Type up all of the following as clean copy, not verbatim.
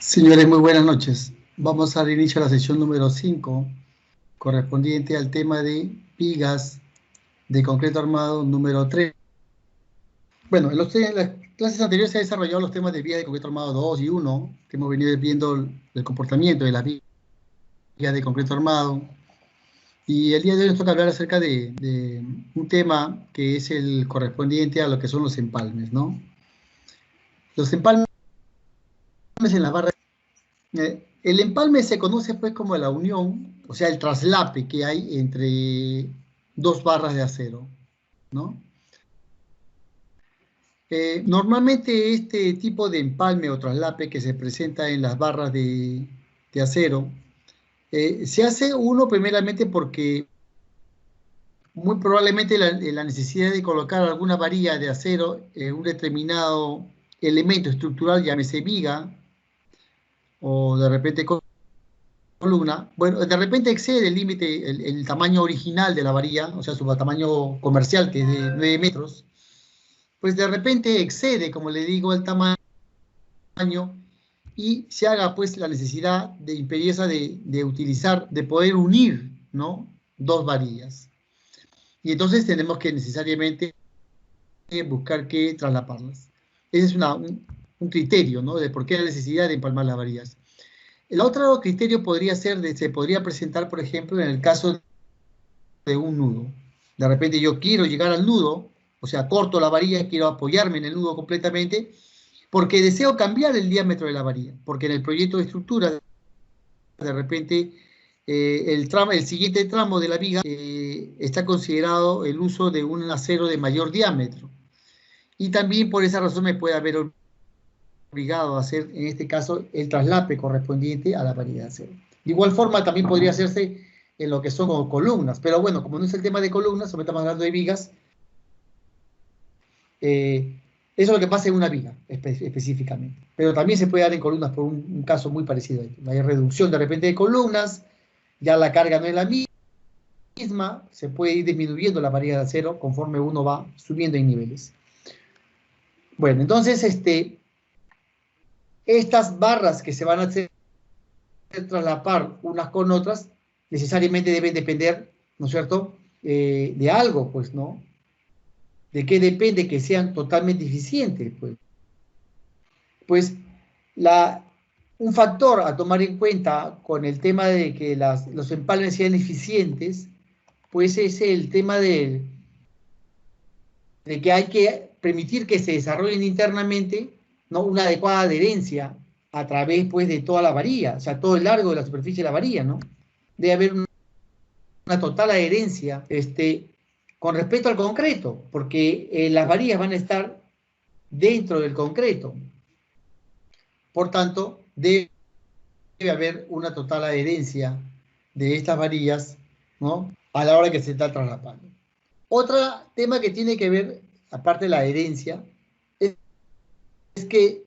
Señores, muy buenas noches. Vamos a dar inicio a la sesión número 5, correspondiente al tema de vigas de concreto armado número 3. Bueno, en las clases anteriores se han desarrollado los temas de vigas de concreto armado 2 y 1, que hemos venido viendo el comportamiento de las vigas de concreto armado. Y el día de hoy nos toca hablar acerca de un tema que es el correspondiente a lo que son los empalmes, ¿no? Los empalmes en las barras. El empalme se conoce pues como la unión, o sea, el traslape que hay entre dos barras de acero, ¿no? Normalmente este tipo de empalme o traslape que se presenta en las barras de acero, se hace uno primeramente porque muy probablemente la necesidad de colocar alguna varilla de acero en un determinado elemento estructural, llámese viga, o de repente columna, bueno, de repente excede el límite, el tamaño original de la varilla, o sea, su tamaño comercial, que es de 9 metros, pues de repente excede, como le digo, el tamaño y se haga pues la necesidad de imperiosa de utilizar, de poder unir, ¿no? Dos varillas. Y entonces tenemos que necesariamente buscar que traslaparlas. Ese es un criterio, ¿no? De por qué la necesidad de empalmar las varillas. El otro criterio podría ser, se podría presentar, por ejemplo, en el caso de un nudo. De repente yo quiero llegar al nudo, o sea, corto la varilla, quiero apoyarme en el nudo completamente, porque deseo cambiar el diámetro de la varilla, porque en el proyecto de estructura, de repente, el siguiente tramo de la viga está considerado el uso de un acero de mayor diámetro. Y también por esa razón me puede haber obligado a hacer, en este caso, el traslape correspondiente a la varilla de acero. De igual forma, también podría hacerse en lo que son columnas, pero bueno, como no es el tema de columnas, como estamos hablando de vigas, eso es lo que pasa en una viga específicamente. Pero también se puede dar en columnas por un caso muy parecido. Hay reducción de repente de columnas, ya la carga no es la misma, se puede ir disminuyendo la varilla de acero conforme uno va subiendo en niveles. Bueno, entonces, estas barras que se van a hacer traslapar unas con otras, necesariamente deben depender, ¿no es cierto?, de algo, pues, ¿no? ¿De qué depende que sean totalmente eficientes? Pues un factor a tomar en cuenta con el tema de que los empalmes sean eficientes, pues es el tema de que hay que permitir que se desarrollen internamente, ¿no?, una adecuada adherencia a través pues, de toda la varilla, o sea, todo el largo de la superficie de la varilla, ¿no? Debe haber una total adherencia con respecto al concreto, porque las varillas van a estar dentro del concreto. Por tanto, debe haber una total adherencia de estas varillas, ¿no?, a la hora que se está traslapando. Otro tema que tiene que ver, aparte de la adherencia, es que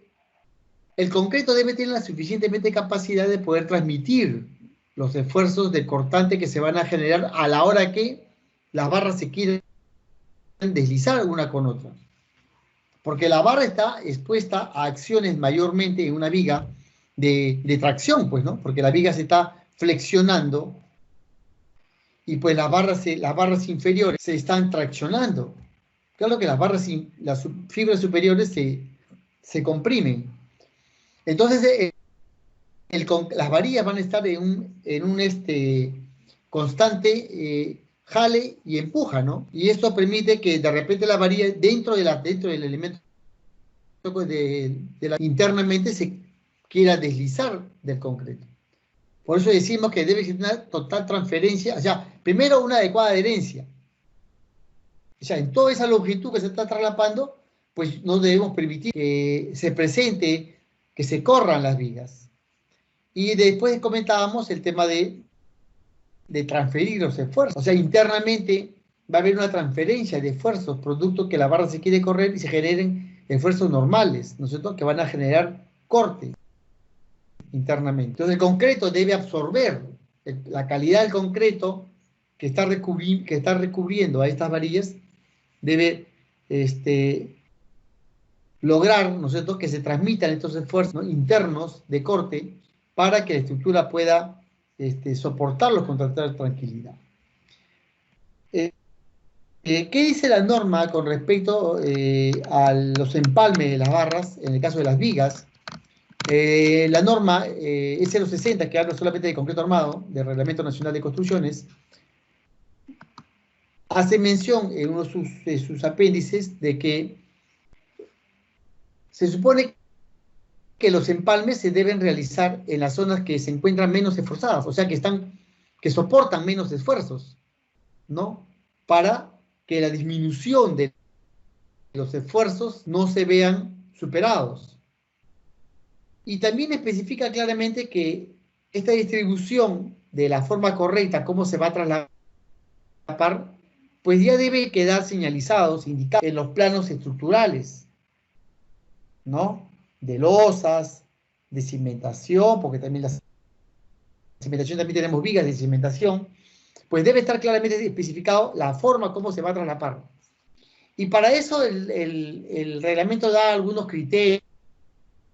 el concreto debe tener la suficientemente capacidad de poder transmitir los esfuerzos de cortante que se van a generar a la hora que las barras se quieren deslizar una con otra. Porque la barra está expuesta a acciones mayormente en una viga de tracción, pues, ¿no? Porque la viga se está flexionando y pues las barras inferiores se están traccionando. Claro que las fibras superiores se comprimen. Entonces, las varillas van a estar en un constante jale y empuja, ¿no? Y esto permite que de repente la varilla dentro del elemento internamente se quiera deslizar del concreto. Por eso decimos que debe existir una total transferencia, o sea, primero una adecuada adherencia. O sea, en toda esa longitud que se está traslapando, pues no debemos permitir que se presente, que se corran las vigas. Y después comentábamos el tema de transferir los esfuerzos. O sea, internamente va a haber una transferencia de esfuerzos, producto que la barra se quiere correr y se generen esfuerzos normales, ¿no es cierto?, que van a generar cortes internamente. Entonces el concreto debe absorber la calidad del concreto que está recubriendo a estas varillas, debe lograr, ¿no es cierto?, que se transmitan estos esfuerzos, ¿no?, internos de corte para que la estructura pueda soportarlos con total tranquilidad. ¿Qué dice la norma con respecto a los empalmes de las barras, en el caso de las vigas? La norma S060, que habla solamente de concreto armado, del Reglamento Nacional de Construcciones, hace mención en uno de sus apéndices de que se supone que los empalmes se deben realizar en las zonas que se encuentran menos esforzadas, o sea, que soportan menos esfuerzos, ¿no? Para que la disminución de los esfuerzos no se vean superados. Y también especifica claramente que esta distribución de la forma correcta, cómo se va a trasladar, pues ya debe quedar señalizados, indicados en los planos estructurales, ¿no? De losas, de cimentación, porque también la cimentación también tenemos vigas de cimentación, pues debe estar claramente especificado la forma cómo se va a traslapar. Y para eso el reglamento da algunos criterios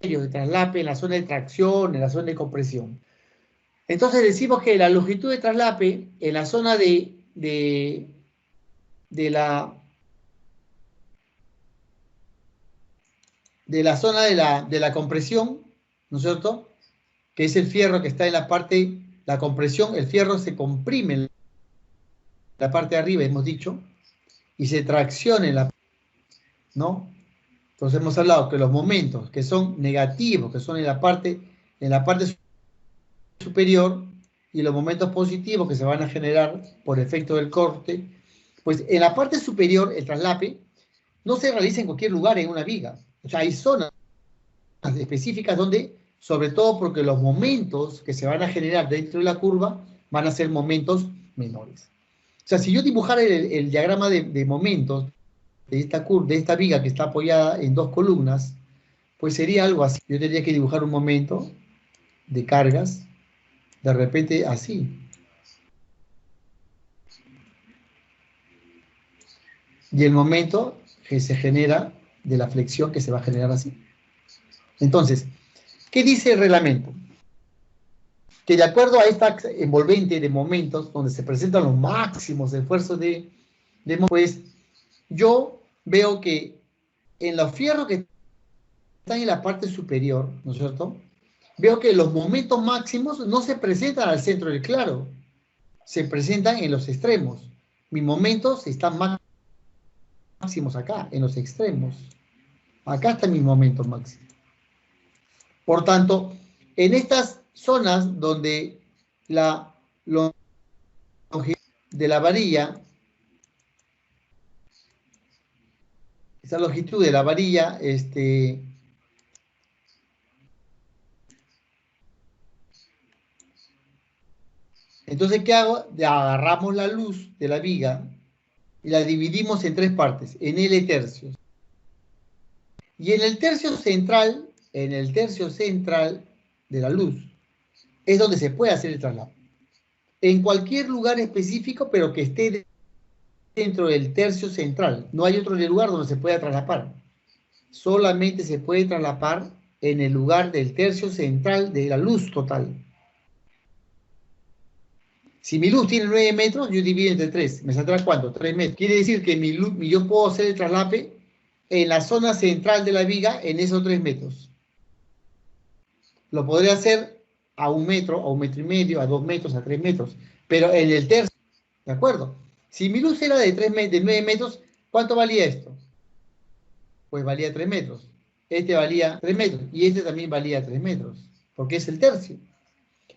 de traslape en la zona de tracción, en la zona de compresión. Entonces decimos que la longitud de traslape en la zona de la zona de la compresión, ¿no es cierto?, que es el fierro que está en la parte, la compresión, el fierro se comprime en la parte de arriba, hemos dicho, y se tracciona en la, ¿no? Entonces hemos hablado que los momentos que son negativos, que son en la parte superior, y los momentos positivos que se van a generar por efecto del corte, pues en la parte superior el traslape no se realiza en cualquier lugar en una viga. O sea, hay zonas específicas donde, sobre todo porque los momentos que se van a generar dentro de la curva van a ser momentos menores. O sea, si yo dibujara el diagrama de momentos de esta viga que está apoyada en dos columnas, pues sería algo así. Yo tendría que dibujar un momento de cargas, de repente así. Y el momento que se genera de la flexión que se va a generar así. Entonces, ¿qué dice el reglamento? Que de acuerdo a esta envolvente de momentos donde se presentan los máximos esfuerzos pues yo veo que en los fierros que están en la parte superior, ¿no es cierto?, veo que los momentos máximos no se presentan al centro del claro, se presentan en los extremos. Mis momentos están máximos acá, en los extremos. Acá están mis momentos máximos. Por tanto, en estas zonas donde la longitud de la varilla, esa longitud de la varilla, entonces, ¿qué hago? Agarramos la luz de la viga y la dividimos en tres partes, en L tercios. Y en el tercio central de la luz, es donde se puede hacer el traslado. En cualquier lugar específico, pero que esté dentro del tercio central. No hay otro lugar donde se pueda traslapar. Solamente se puede traslapar en el lugar del tercio central de la luz total. Si mi luz tiene 9 metros, yo divido entre 3. ¿Me saldrá cuánto? 3 metros. Quiere decir que yo puedo hacer el traslape en la zona central de la viga en esos 3 metros. Lo podría hacer a 1 metro, a 1 metro y medio, a 2 metros, a 3 metros. Pero en el tercio, ¿de acuerdo? Si mi luz era de 9 metros, ¿cuánto valía esto? Pues valía 3 metros. Este valía 3 metros. Y este también valía 3 metros. Porque es el tercio.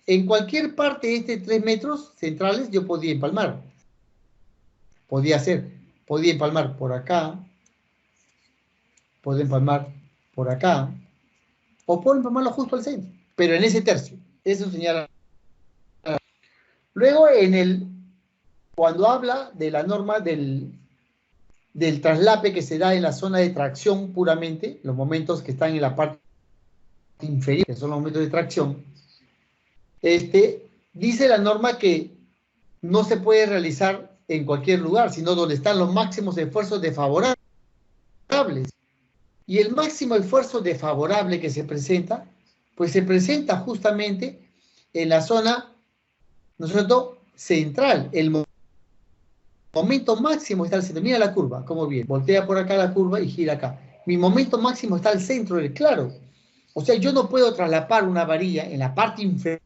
En cualquier parte de estos 3 metros centrales yo podía empalmar. Podía empalmar por acá, podía empalmar por acá, o puedo empalmarlo justo al centro, pero en ese tercio. Eso señala. Luego, cuando habla de la norma del traslape que se da en la zona de tracción puramente, los momentos que están en la parte inferior, que son los momentos de tracción, dice la norma que no se puede realizar en cualquier lugar, sino donde están los máximos esfuerzos desfavorables. Y el máximo esfuerzo desfavorable que se presenta, pues se presenta justamente en la zona, ¿no es cierto?, central. El momento máximo está al centro. Mira la curva, cómo viene. Voltea por acá la curva y gira acá. Mi momento máximo está al centro del claro. O sea, yo no puedo traslapar una varilla en la parte inferior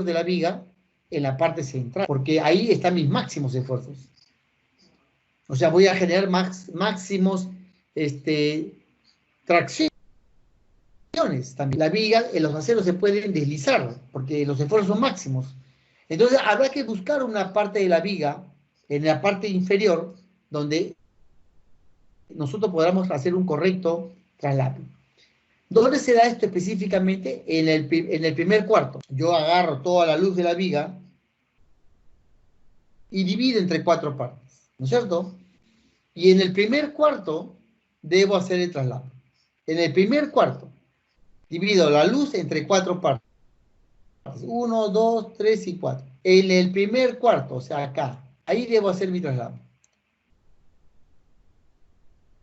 de la viga en la parte central, porque ahí están mis máximos esfuerzos. O sea, voy a generar máximos tracciones también. La viga, en los aceros se pueden deslizar, porque los esfuerzos son máximos. Entonces, habrá que buscar una parte de la viga, en la parte inferior, donde nosotros podamos hacer un correcto traslape. ¿Dónde se da esto específicamente? En el primer cuarto. Yo agarro toda la luz de la viga y divido entre 4 partes, ¿no es cierto? Y en el primer cuarto debo hacer el traslado. En el primer cuarto divido la luz entre 4 partes. 1, 2, 3 y 4. En el primer cuarto, o sea, acá, ahí debo hacer mi traslado.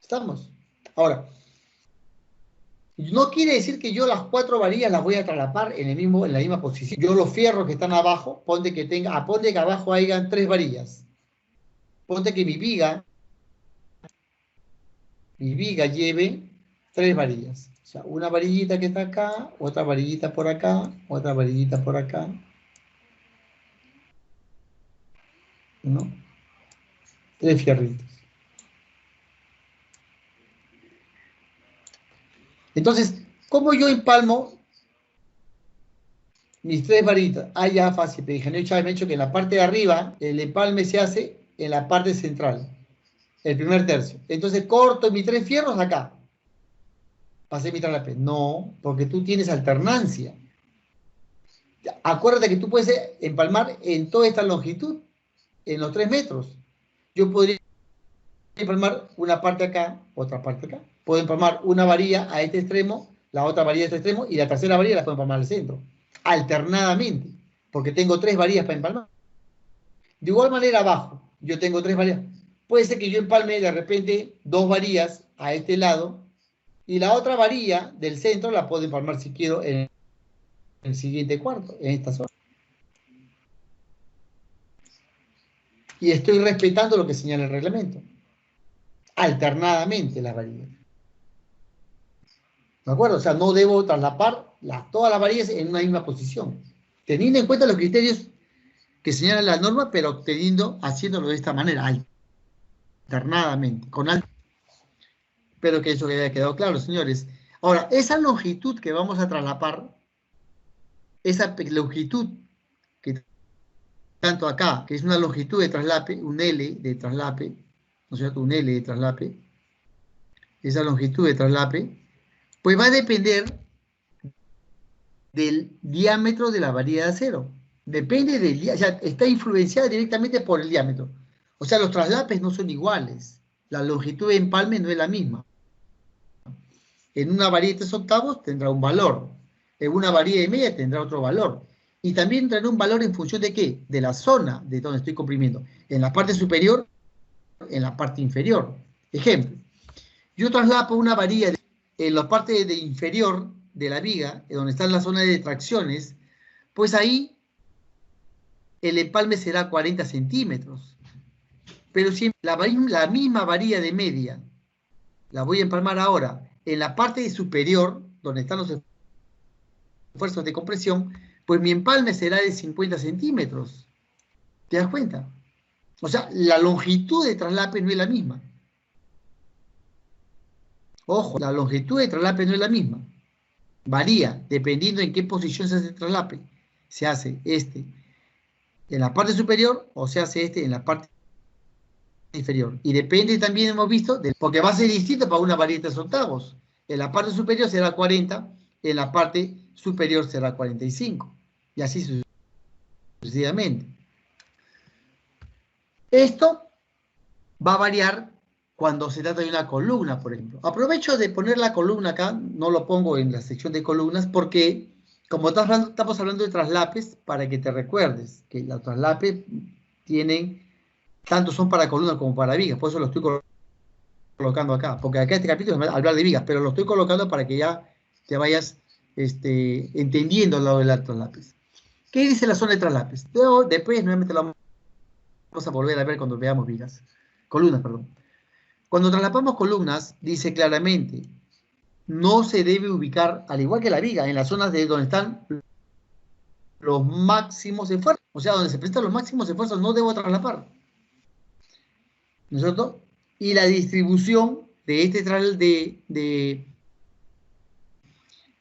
¿Estamos? Ahora, no quiere decir que yo las 4 varillas las voy a traslapar en la misma posición. Yo los fierros que están abajo, ponte que abajo hayan 3 varillas. Ponte que mi viga lleve 3 varillas. O sea, una varillita que está acá, otra varillita por acá, otra varillita por acá. ¿No? 3 fierritos. Entonces, ¿cómo yo empalmo mis 3 varillitas? Ah, ya fácil, pero ingeniero Chávez me ha dicho que en la parte de arriba el empalme se hace en la parte central, el primer tercio. Entonces corto mis 3 fierros acá. Pasé mi traslape. No, porque tú tienes alternancia. Acuérdate que tú puedes empalmar en toda esta longitud, en los 3 metros. Yo podría empalmar una parte acá, otra parte acá. Puedo empalmar una varilla a este extremo, la otra varilla a este extremo, y la tercera varilla la puedo empalmar al centro. Alternadamente, porque tengo 3 varillas para empalmar. De igual manera abajo, yo tengo 3 varillas. Puede ser que yo empalme de repente 2 varillas a este lado, y la otra varilla del centro la puedo empalmar si quiero en el siguiente cuarto, en esta zona. Y estoy respetando lo que señala el reglamento. Alternadamente las varillas. ¿De acuerdo? O sea, no debo traslapar todas las varillas en una misma posición. Teniendo en cuenta los criterios que señala la norma, pero haciéndolo de esta manera, alternadamente. Espero que eso haya quedado claro, señores. Ahora, esa longitud que vamos a traslapar, esa longitud que tanto acá, que es una longitud de traslape, un L de traslape, ¿no es cierto? Un L de traslape, esa longitud de traslape, pues va a depender del diámetro de la varilla de acero. Depende del diámetro, o sea, está influenciada directamente por el diámetro. O sea, los traslapes no son iguales. La longitud de empalme no es la misma. En una varilla de 3 octavos tendrá un valor. En una varilla de media tendrá otro valor. Y también tendrá un valor en función de ¿qué? De la zona de donde estoy comprimiendo. En la parte superior, en la parte inferior. Ejemplo, yo traslapo una varilla en la parte inferior de la viga, donde está la zona de tracciones, pues ahí el empalme será 40 centímetros. Pero si la misma varilla de media la voy a empalmar ahora en la parte superior, donde están los esfuerzos de compresión, pues mi empalme será de 50 centímetros. ¿Te das cuenta? O sea, la longitud de traslape no es la misma. Ojo, la longitud de traslape no es la misma. Varía dependiendo en qué posición se hace el traslape. Se hace en la parte superior o se hace en la parte inferior. Y depende también, hemos visto, porque va a ser distinto para una varilla de 3 octavos. En la parte superior será 40, en la parte superior será 45. Y así sucesivamente. Esto va a variar cuando se trata de una columna, por ejemplo. Aprovecho de poner la columna acá, no lo pongo en la sección de columnas, porque como estamos hablando de traslapes, para que te recuerdes que los traslapes tienen, tanto son para columna como para vigas, por eso lo estoy colocando acá, porque acá este capítulo es hablar de vigas, pero lo estoy colocando para que ya te vayas entendiendo lo del traslapes. ¿Qué dice la zona de traslapes? Después nuevamente lo vamos a volver a ver cuando veamos vigas. Columnas, perdón. Cuando traslapamos columnas, dice claramente, no se debe ubicar, al igual que la viga, en las zonas de donde están los máximos esfuerzos. O sea, donde se presentan los máximos esfuerzos, no debo traslapar. ¿No es cierto? Y la distribución de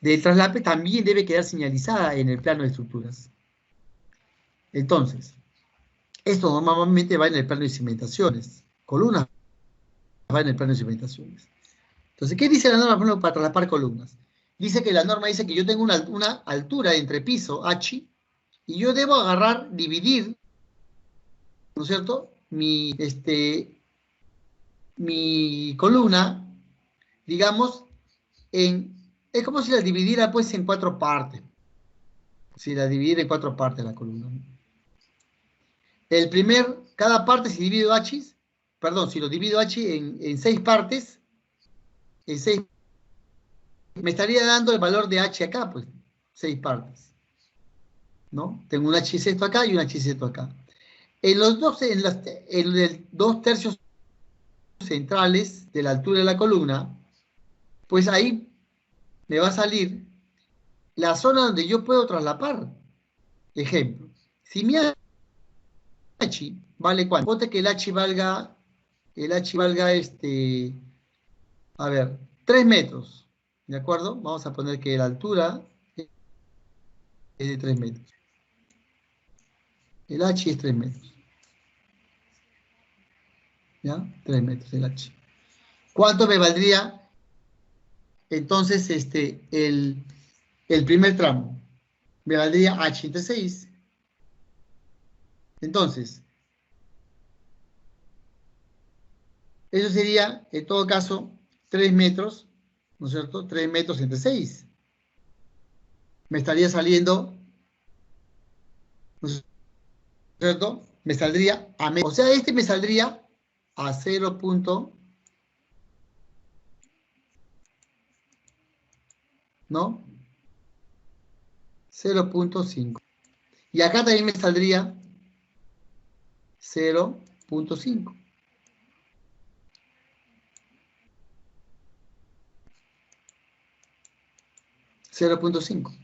del traslape también debe quedar señalizada en el plano de estructuras. Entonces, esto normalmente va en el plano de cimentaciones. Columnas va en el plano de cimentaciones. Entonces, ¿qué dice la norma para traslapar columnas? Dice que la norma dice que yo tengo una altura entre piso, H, y yo debo agarrar, dividir, ¿no es cierto? Mi columna, digamos, es como si la dividiera pues en 4 partes. Si la dividiera en 4 partes la columna. Cada parte si divido H, perdón, si lo divido H en 6 partes, en 6, me estaría dando el valor de H acá, pues, 6 partes. ¿No? Tengo un H sexto acá y un H sexto acá. En los 2 tercios centrales de la altura de la columna, pues ahí me va a salir la zona donde yo puedo traslapar. Ejemplo, si mi H vale ¿cuánto? Ponte que el H valga, a ver, 3 metros, ¿de acuerdo? Vamos a poner que la altura es de 3 metros. El H es 3 metros. ¿Ya? 3 metros el H. ¿Cuánto me valdría entonces el primer tramo? Me valdría H entre 6. Entonces, eso sería, en todo caso, 3 metros, ¿no es cierto? 3 metros entre 6. Me estaría saliendo, ¿no es cierto? Me saldría a medio. O sea, me saldría a 0. ¿No? 0.5. Y acá también me saldría 0.5. 0.5.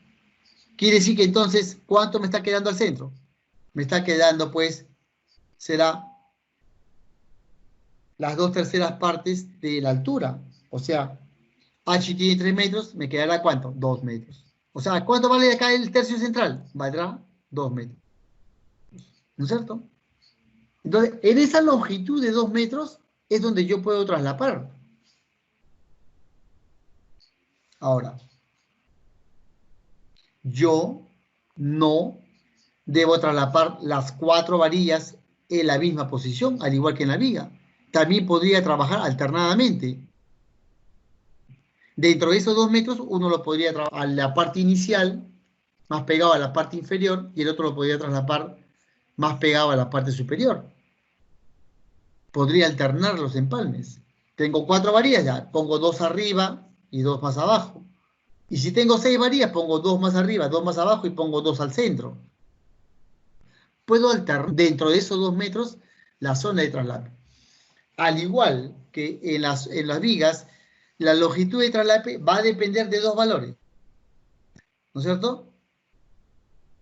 Quiere decir que entonces, ¿cuánto me está quedando al centro? Me está quedando, pues, será las 2/3 partes de la altura. O sea, H tiene 3 metros, me quedará ¿cuánto? 2 metros. O sea, ¿cuánto vale acá el tercio central? Valdrá 2 metros. ¿No es cierto? Entonces, en esa longitud de 2 metros es donde yo puedo traslapar. Ahora, yo no debo traslapar las 4 varillas en la misma posición, al igual que en la viga. También podría trabajar alternadamente. Dentro de esos 2 metros, uno lo podría trabajar a la parte inicial, más pegado a la parte inferior, y el otro lo podría traslapar más pegado a la parte superior. Podría alternar los empalmes. Tengo 4 varillas, ya pongo 2 arriba y 2 más abajo. Y si tengo 6 varillas, pongo 2 más arriba, 2 más abajo y pongo 2 al centro. Puedo alternar dentro de esos 2 metros la zona de traslape. Al igual que en las vigas, la longitud de traslape va a depender de 2 valores. ¿No es cierto?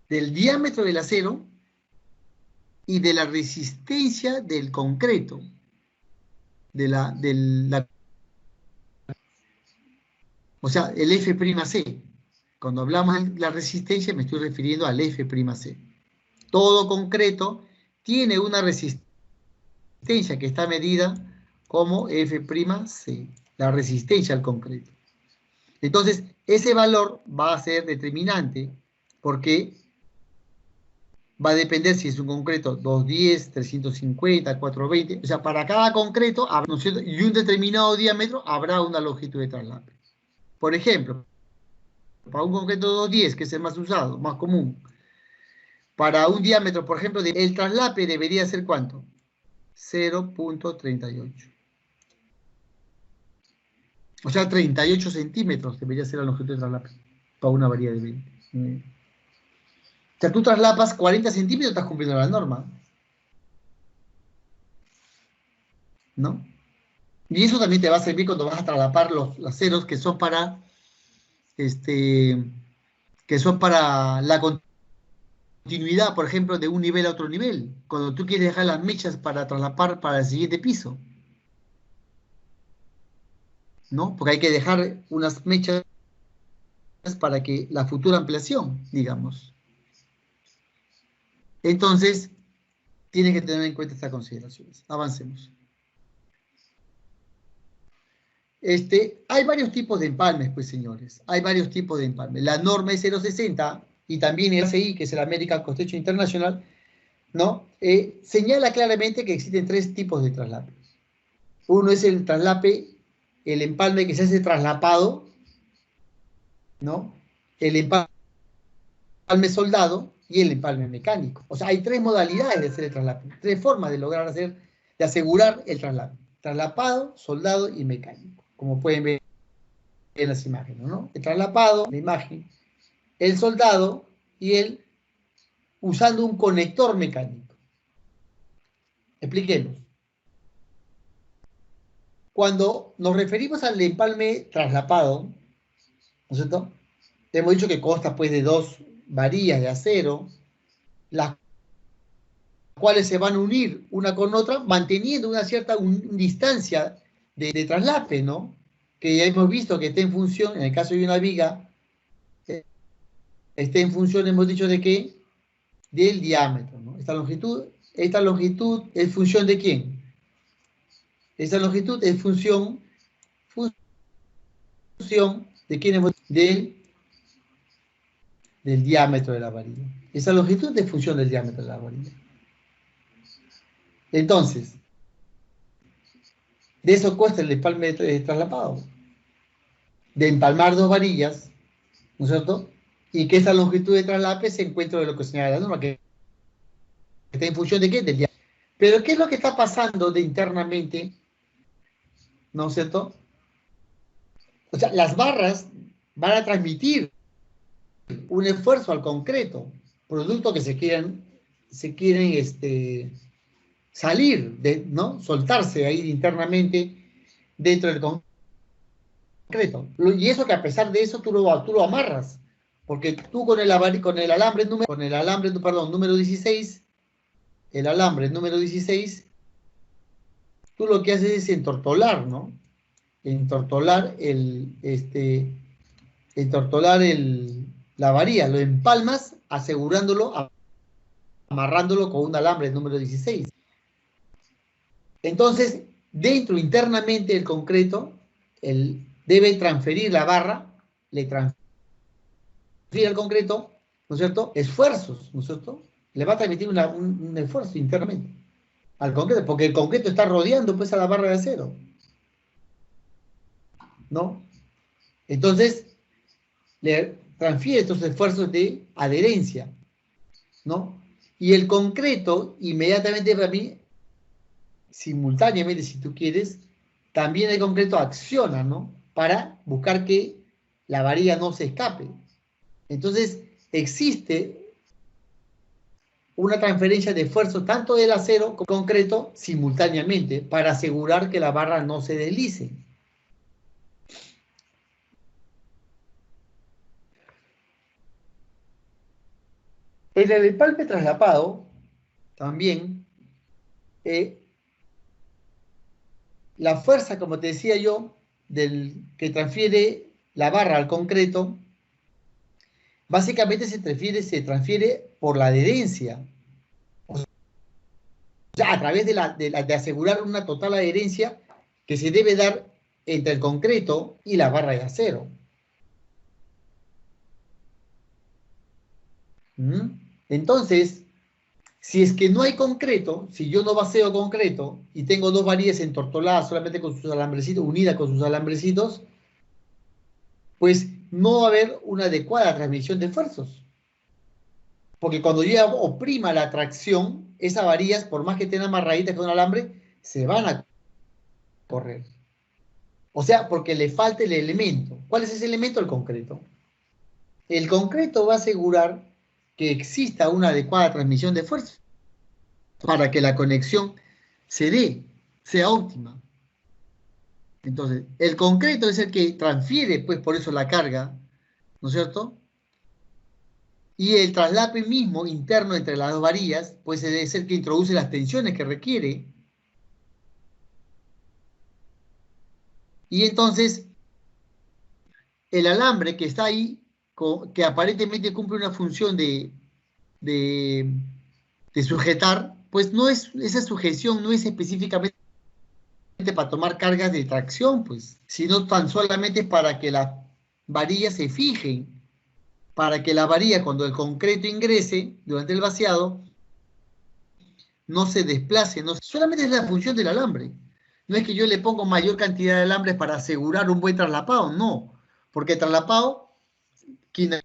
Del diámetro del acero y de la resistencia del concreto. O sea, el F'C. Cuando hablamos de la resistencia me estoy refiriendo al F'C. Todo concreto tiene una resistencia que está medida como F'C, la resistencia al concreto. Entonces, ese valor va a ser determinante porque va a depender si es un concreto 210, 350, 420. O sea, para cada concreto y un determinado diámetro habrá una longitud de traslape. Por ejemplo, para un concreto 210, que es el más usado, más común, para un diámetro, por ejemplo, el traslape debería ser ¿cuánto? 0.38. O sea, 38 centímetros debería ser la longitud de traslape para una varilla de 20. O sea, tú traslapas 40 centímetros, estás cumpliendo la norma, ¿no? Y eso también te va a servir cuando vas a traslapar los ceros este, que son para la continuidad, por ejemplo, de un nivel a otro nivel. Cuando tú quieres dejar las mechas para traslapar para el siguiente piso, ¿no? Porque hay que dejar unas mechas para que la futura ampliación, digamos. Entonces, tienes que tener en cuenta estas consideraciones. Avancemos. Hay varios tipos de empalmes, pues, señores. Hay varios tipos de empalmes. La norma es 060 y también el ACI, que es el American Construction International, ¿no? Señala claramente que existen tres tipos de traslape. Uno es el traslape, el empalme que se hace traslapado, ¿no? El empalme soldado y el empalme mecánico. O sea, hay tres modalidades de hacer el traslape, tres formas de lograr de asegurar el traslape. Traslapado, soldado y mecánico, como pueden ver en las imágenes, ¿no? El traslapado, la imagen, el soldado y el usando un conector mecánico. Expliquemos. Cuando nos referimos al empalme traslapado, ¿no es cierto? Hemos dicho que consta pues de dos varillas de acero, las cuales se van a unir una con otra, manteniendo una cierta distancia de traslape, ¿no? Que ya hemos visto que está en función, en el caso de una viga, está en función, hemos dicho, ¿de qué? Del diámetro, ¿no? Esta longitud es función ¿de quién? Esta longitud es función de quién hemos del diámetro de la varilla. Esa longitud es función del diámetro de la varilla. Entonces, de eso cuesta el empalme traslapado. De empalmar dos varillas, ¿no es cierto? Y que esa longitud de traslape se encuentra de lo que señala la norma, que está en función de qué? Del diámetro. Pero ¿qué es lo que está pasando de internamente? ¿No es cierto? O sea, las barras van a transmitir un esfuerzo al concreto, producto que se quieren salir, ¿no? Soltarse ahí internamente dentro del concreto. Y eso que a pesar de eso tú lo amarras, porque tú con el alambre número 16, el alambre número 16, tú lo que haces es entortolar, ¿no? Entortolar la varilla, lo empalmas asegurándolo, amarrándolo con un alambre número 16. Entonces, internamente el concreto, debe transferir la barra, le transfiere al concreto, ¿no es cierto?, esfuerzos, ¿no es cierto? Le va a transmitir un esfuerzo internamente al concreto, porque el concreto está rodeando pues a la barra de acero, ¿no? Entonces, le transfiere estos esfuerzos de adherencia, ¿no? Y el concreto, inmediatamente para mí, simultáneamente, si tú quieres, también el concreto acciona, ¿no? Para buscar que la varilla no se escape. Entonces, existe una transferencia de esfuerzo tanto del acero como del concreto simultáneamente para asegurar que la barra no se deslice. En el empalme traslapado, también, la fuerza, como te decía yo, que transfiere la barra al concreto, básicamente se transfiere por la adherencia. O sea, a través de asegurar una total adherencia que se debe dar entre el concreto y la barra de acero. Entonces, si es que no hay concreto, si yo no vacío concreto y tengo dos varillas entortoladas solamente con sus alambrecitos, unidas con sus alambrecitos, pues no va a haber una adecuada transmisión de esfuerzos. Porque cuando yo oprima la tracción, esas varillas, por más que estén amarraditas con un alambre, se van a correr. O sea, porque le falta el elemento. ¿Cuál es ese elemento? El concreto. El concreto va a asegurar que exista una adecuada transmisión de fuerza para que la conexión se dé, sea óptima. Entonces, el concreto es el que transfiere, pues, por eso la carga, ¿no es cierto? Y el traslape mismo interno entre las dos varillas, pues es el que introduce las tensiones que requiere. Y entonces, el alambre que está ahí, que aparentemente cumple una función de, de sujetar, pues no es, esa sujeción no es específicamente para tomar cargas de tracción, pues, sino tan solamente para que las varillas se fijen, para que la varilla, cuando el concreto ingrese durante el vaciado, no se desplace, no, solamente es la función del alambre. No es que yo le pongo mayor cantidad de alambres para asegurar un buen traslapado, no, porque el traslapado, quien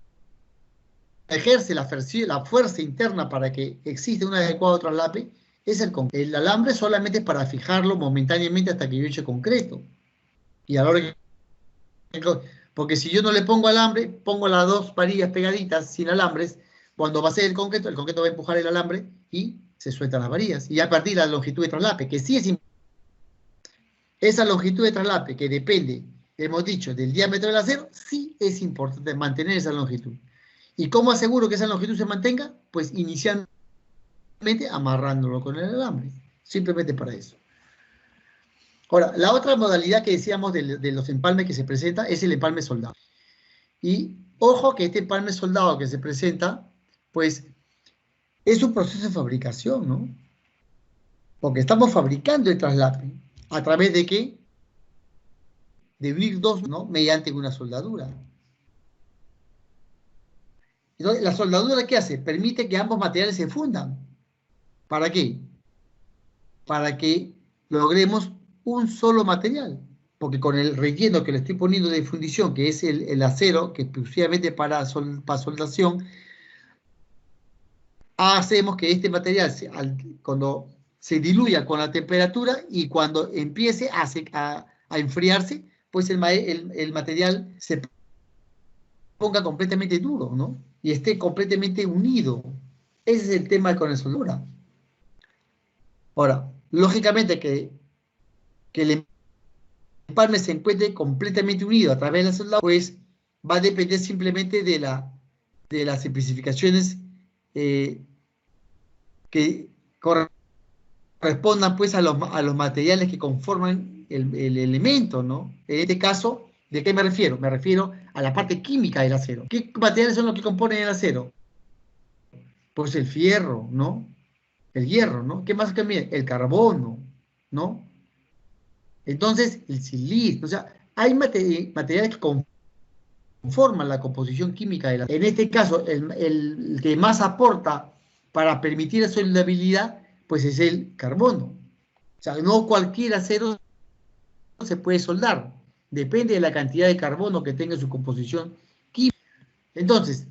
ejerce la fuerza interna para que exista un adecuado traslape, es el alambre solamente es para fijarlo momentáneamente hasta que yo eche concreto. Y a la hora que, porque si yo no le pongo alambre, pongo las dos varillas pegaditas sin alambres, cuando va a ser el concreto va a empujar el alambre y se sueltan las varillas. Y a partir de la longitud de traslape, que sí es esa longitud de traslape que depende, hemos dicho, del diámetro del acero, sí es importante mantener esa longitud. ¿Y cómo aseguro que esa longitud se mantenga? Pues inicialmente amarrándolo con el alambre, simplemente para eso. Ahora, la otra modalidad que decíamos de los empalmes que se presenta es el empalme soldado. Y ojo que este empalme soldado que se presenta, pues es un proceso de fabricación, ¿no? Porque estamos fabricando el traslape. ¿A través de qué? De unir dos, ¿no? Mediante una soldadura. Entonces, la soldadura, ¿qué hace? Permite que ambos materiales se fundan. ¿Para qué? Para que logremos un solo material. Porque con el relleno que le estoy poniendo de fundición, que es el acero, que exclusivamente para soldación, hacemos que este material, cuando se diluya con la temperatura y cuando empiece a enfriarse, pues el material se ponga completamente duro, ¿no? Y esté completamente unido. Ese es el tema con la soldadura. Ahora, lógicamente que el empalme se encuentre completamente unido a través de la soldadura, pues va a depender simplemente de las especificaciones que correspondan pues a los materiales que conforman el elemento, ¿no? En este caso, ¿de qué me refiero? Me refiero a la parte química del acero. ¿Qué materiales son los que componen el acero? Pues el fierro, ¿no? El hierro, ¿no? ¿Qué más cambia? El carbono, ¿no? Entonces, el silicio, o sea, hay materiales que conforman la composición química de la. En este caso, el que más aporta para permitir la soldabilidad, pues es el carbono. O sea, no cualquier acero se puede soldar. Depende de la cantidad de carbono que tenga en su composición química. Entonces,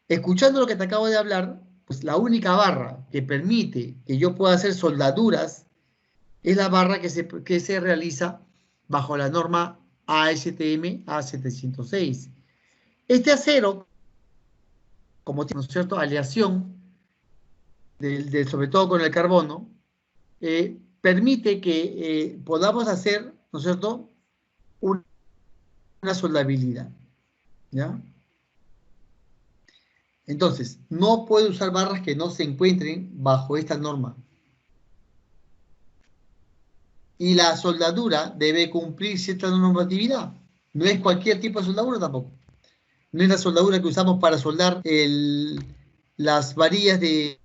escuchando lo que te acabo de hablar, pues la única barra que permite que yo pueda hacer soldaduras es la barra que se realiza bajo la norma ASTM A706. Este acero, como tiene, ¿no es cierto?, aleación, sobre todo con el carbono, permite que podamos hacer, ¿no es cierto?, una soldabilidad, ¿ya? Entonces, no puede usar barras que no se encuentren bajo esta norma. Y la soldadura debe cumplir cierta normatividad. No es cualquier tipo de soldadura tampoco. No es la soldadura que usamos para soldar las varillas de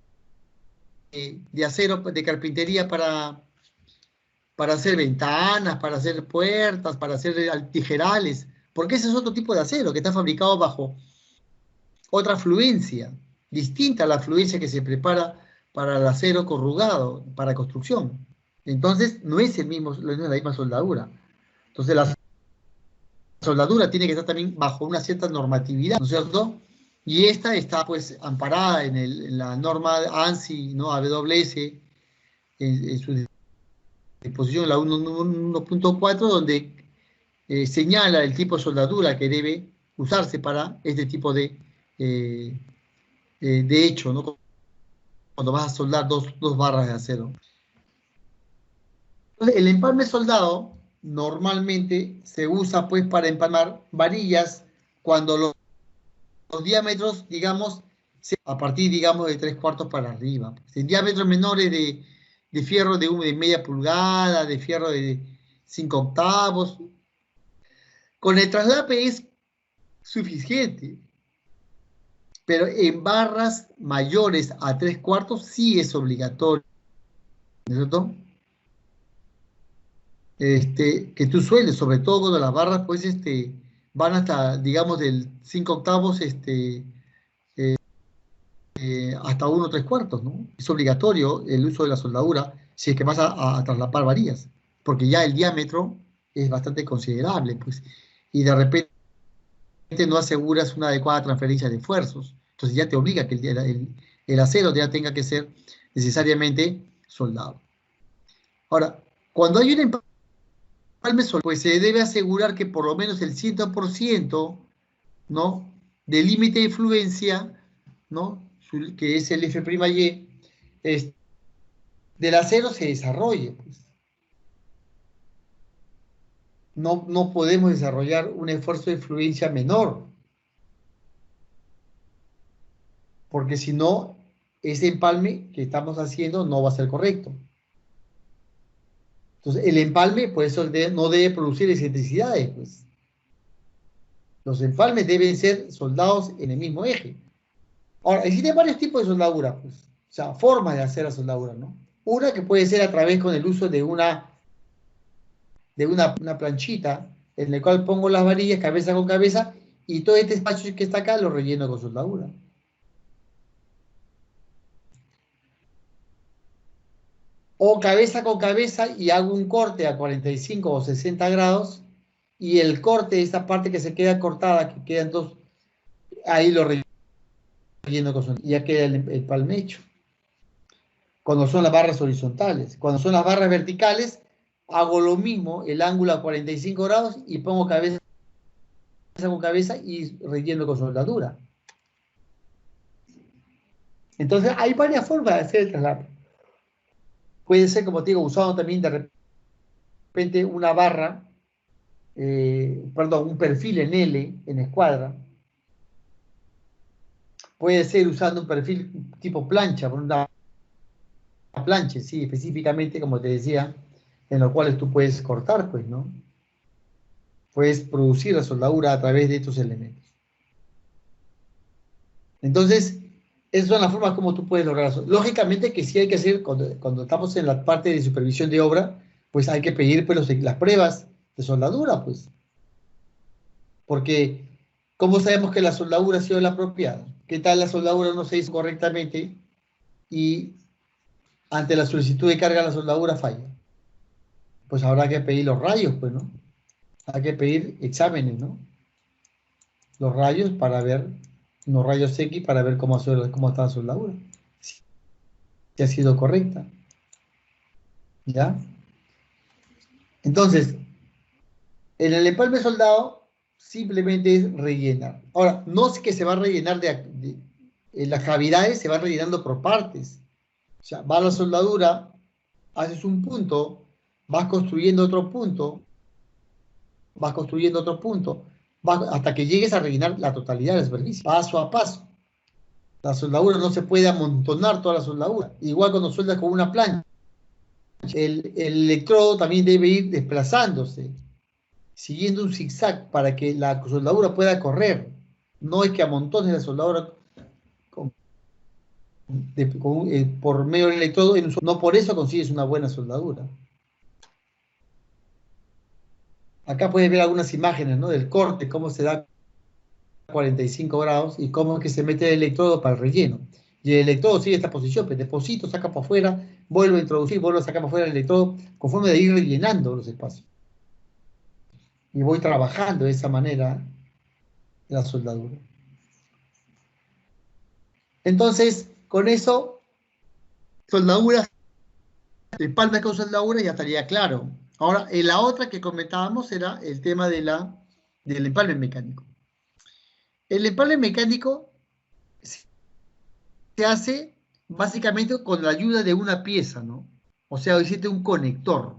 acero de carpintería para hacer ventanas, para hacer puertas, para hacer tijerales, porque ese es otro tipo de acero que está fabricado bajo otra fluencia, distinta a la fluencia que se prepara para el acero corrugado, para construcción. Entonces, no es la misma soldadura. Entonces, la soldadura tiene que estar también bajo una cierta normatividad, ¿no es cierto? Y esta está, pues, amparada en la norma ANSI, ¿no? AWS, en su disposición, la 1.4, donde señala el tipo de soldadura que debe usarse para este tipo de hecho, ¿no? Cuando vas a soldar dos barras de acero. Entonces, el empalme soldado normalmente se usa pues para empalmar varillas cuando los diámetros, digamos, a partir, digamos, de 3/4 para arriba. Pues. En diámetros menores de fierro de media pulgada, de fierro de 5/8, con el traslape es suficiente. Pero en barras mayores a 3/4 sí es obligatorio, ¿no es cierto? Que tú sueles, sobre todo cuando las barras pues van hasta, digamos, del 5/8 hasta 1/3/4, ¿no? Es obligatorio el uso de la soldadura si es que vas a traslapar varillas, porque ya el diámetro es bastante considerable, pues, y de repente no aseguras una adecuada transferencia de esfuerzos, entonces ya te obliga que el acero ya tenga que ser necesariamente soldado. Ahora, cuando hay un empalme soldado, pues se debe asegurar que por lo menos el 100%, ¿no?, del límite de influencia, ¿no?, que es el F'Y, del acero se desarrolle. Pues. No podemos desarrollar un esfuerzo de influencia menor, porque si no, ese empalme que estamos haciendo no va a ser correcto. Entonces, el empalme, pues eso no debe producir excentricidades, pues. Los empalmes deben ser soldados en el mismo eje. Ahora, existen varios tipos de soldadura, pues. O sea, formas de hacer la soldadura, ¿no? Una que puede ser a través con el uso de una planchita en la cual pongo las varillas cabeza con cabeza y todo este espacio que está acá lo relleno con soldadura. O cabeza con cabeza y hago un corte a 45 o 60 grados y el corte, esa parte que se queda cortada, que quedan dos, ahí lo relleno con soldadura y ya queda el palme hecho. Cuando son las barras horizontales. Cuando son las barras verticales, hago lo mismo, el ángulo a 45 grados y pongo cabeza con cabeza y relleno con soldadura. Entonces, hay varias formas de hacer el traslado. Puede ser, como te digo, usando también de repente una barra, perdón, un perfil en L, en escuadra. Puede ser usando un perfil tipo plancha, una plancha, sí, específicamente, como te decía, en los cuales tú puedes cortar, pues, ¿no? Puedes producir la soldadura a través de estos elementos. Entonces, esas son las formas como tú puedes lograr eso. Lógicamente que sí hay que hacer, cuando estamos en la parte de supervisión de obra, pues hay que pedir pues, las pruebas de soldadura, pues. Porque, ¿cómo sabemos que la soldadura ha sido la apropiada? ¿Qué tal la soldadura no se hizo correctamente y ante la solicitud de carga la soldadura falla? Pues habrá que pedir los rayos, pues, ¿no? Hay que pedir exámenes, ¿no? Los rayos para ver, los rayos X para ver cómo está la soldadura. Si ha sido correcta. ¿Ya? Entonces, en el empalme soldado simplemente es rellenar. Ahora, no es que se va a rellenar en las cavidades se van rellenando por partes. O sea, va la soldadura, haces un punto, vas construyendo otro punto, vas construyendo otro punto, hasta que llegues a rellenar la totalidad de la superficie, paso a paso. La soldadura no se puede amontonar toda la soldadura. Igual cuando sueldas con una plancha, el electrodo también debe ir desplazándose, siguiendo un zigzag para que la soldadura pueda correr. No es que amontones la soldadura por medio del electrodo, no por eso consigues una buena soldadura. Acá puedes ver algunas imágenes, ¿no?, del corte, cómo se da 45 grados y cómo es que se mete el electrodo para el relleno. Y el electrodo sigue esta posición, pues deposito, saca para afuera, vuelvo a introducir, vuelvo a sacar para afuera el electrodo, conforme de ir rellenando los espacios. Y voy trabajando de esa manera la soldadura. Entonces, con eso, soldadura, empalme con soldadura ya estaría claro. Ahora, la otra que comentábamos era el tema del empalme mecánico. El empalme mecánico se hace básicamente con la ayuda de una pieza, ¿no? O sea, existe un conector,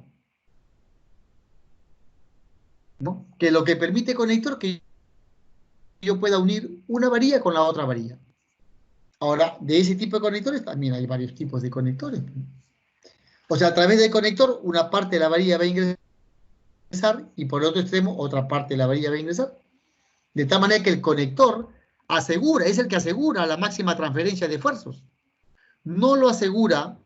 ¿no? Que lo que permite conector que yo pueda unir una varilla con la otra varilla. Ahora, de ese tipo de conectores también hay varios tipos de conectores. O sea, a través del conector, una parte de la varilla va a ingresar y por el otro extremo, otra parte de la varilla va a ingresar. De tal manera que el conector asegura, es el que asegura la máxima transferencia de esfuerzos. No lo asegura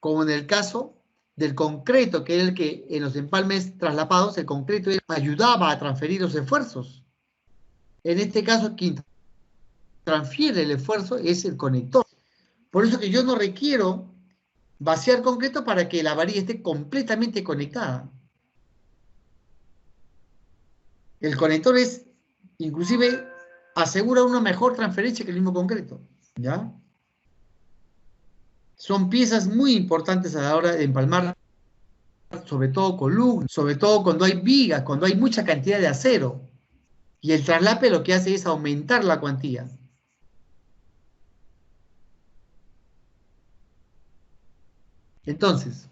como en el caso del concreto, que era el que en los empalmes traslapados, el concreto ayudaba a transferir los esfuerzos. En este caso, quien transfiere el esfuerzo es el conector. Por eso que yo no requiero vaciar concreto para que la varilla esté completamente conectada. El conector es, inclusive, asegura una mejor transferencia que el mismo concreto, ¿ya? Son piezas muy importantes a la hora de empalmar, sobre todo columnas, sobre todo cuando hay vigas, cuando hay mucha cantidad de acero. Y el traslape lo que hace es aumentar la cuantía. Entonces,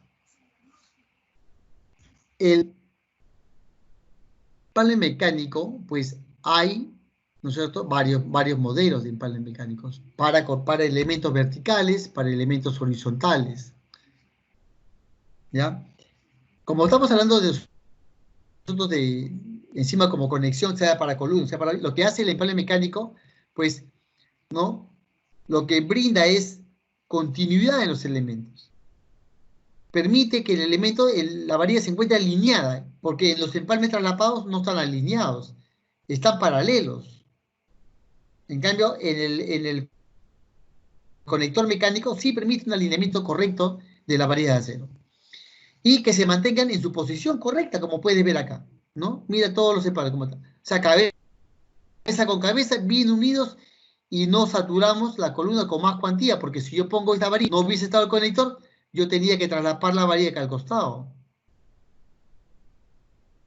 el empalme mecánico, pues hay, ¿no es cierto?, varios modelos de empalmes mecánicos para elementos verticales, para elementos horizontales, ¿ya? Como estamos hablando de asuntos de encima como conexión, sea para columnas, sea para lo que hace el empalme mecánico, pues, ¿no? Lo que brinda es continuidad en los elementos. Permite que el elemento, la varilla se encuentre alineada, porque los empalmes traslapados no están alineados, están paralelos. En cambio, en el conector mecánico sí permite un alineamiento correcto de la varilla de acero. Y que se mantengan en su posición correcta, como puedes ver acá, ¿no? Mira todos los empalmes como están. O sea, cabeza con cabeza, bien unidos, y no saturamos la columna con más cuantía, porque si yo pongo esta varilla, no hubiese estado el conector, yo tenía que traslapar la varilla acá al costado.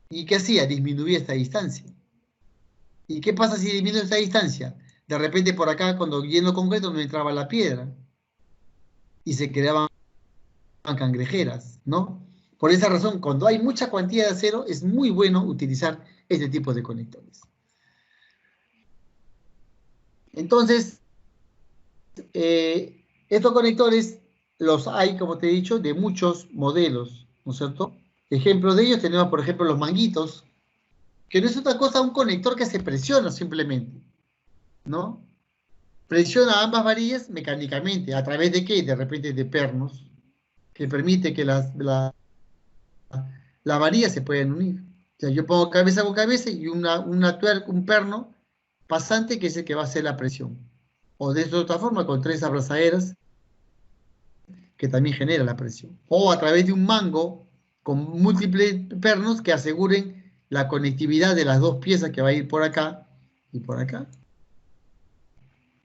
¿Y qué hacía? Disminuía esta distancia. ¿Y qué pasa si disminuye esta distancia? De repente por acá, cuando lleno concreto, no entraba la piedra. Y se quedaban cangrejeras, ¿no? Por esa razón, cuando hay mucha cuantía de acero, es muy bueno utilizar este tipo de conectores. Entonces, estos conectores los hay, como te he dicho, de muchos modelos, ¿no es cierto? Ejemplos de ellos tenemos, por ejemplo, los manguitos, que no es otra cosa un conector que se presiona simplemente, ¿no? Presiona ambas varillas mecánicamente. ¿A través de qué? De repente de pernos, que permite que las varillas se puedan unir. O sea, yo pongo cabeza con cabeza y un perno pasante que es el que va a hacer la presión. O de esta otra forma, con 3 abrazaderas que también genera la presión. O a través de un mango con múltiples pernos que aseguren la conectividad de las dos piezas que va a ir por acá y por acá.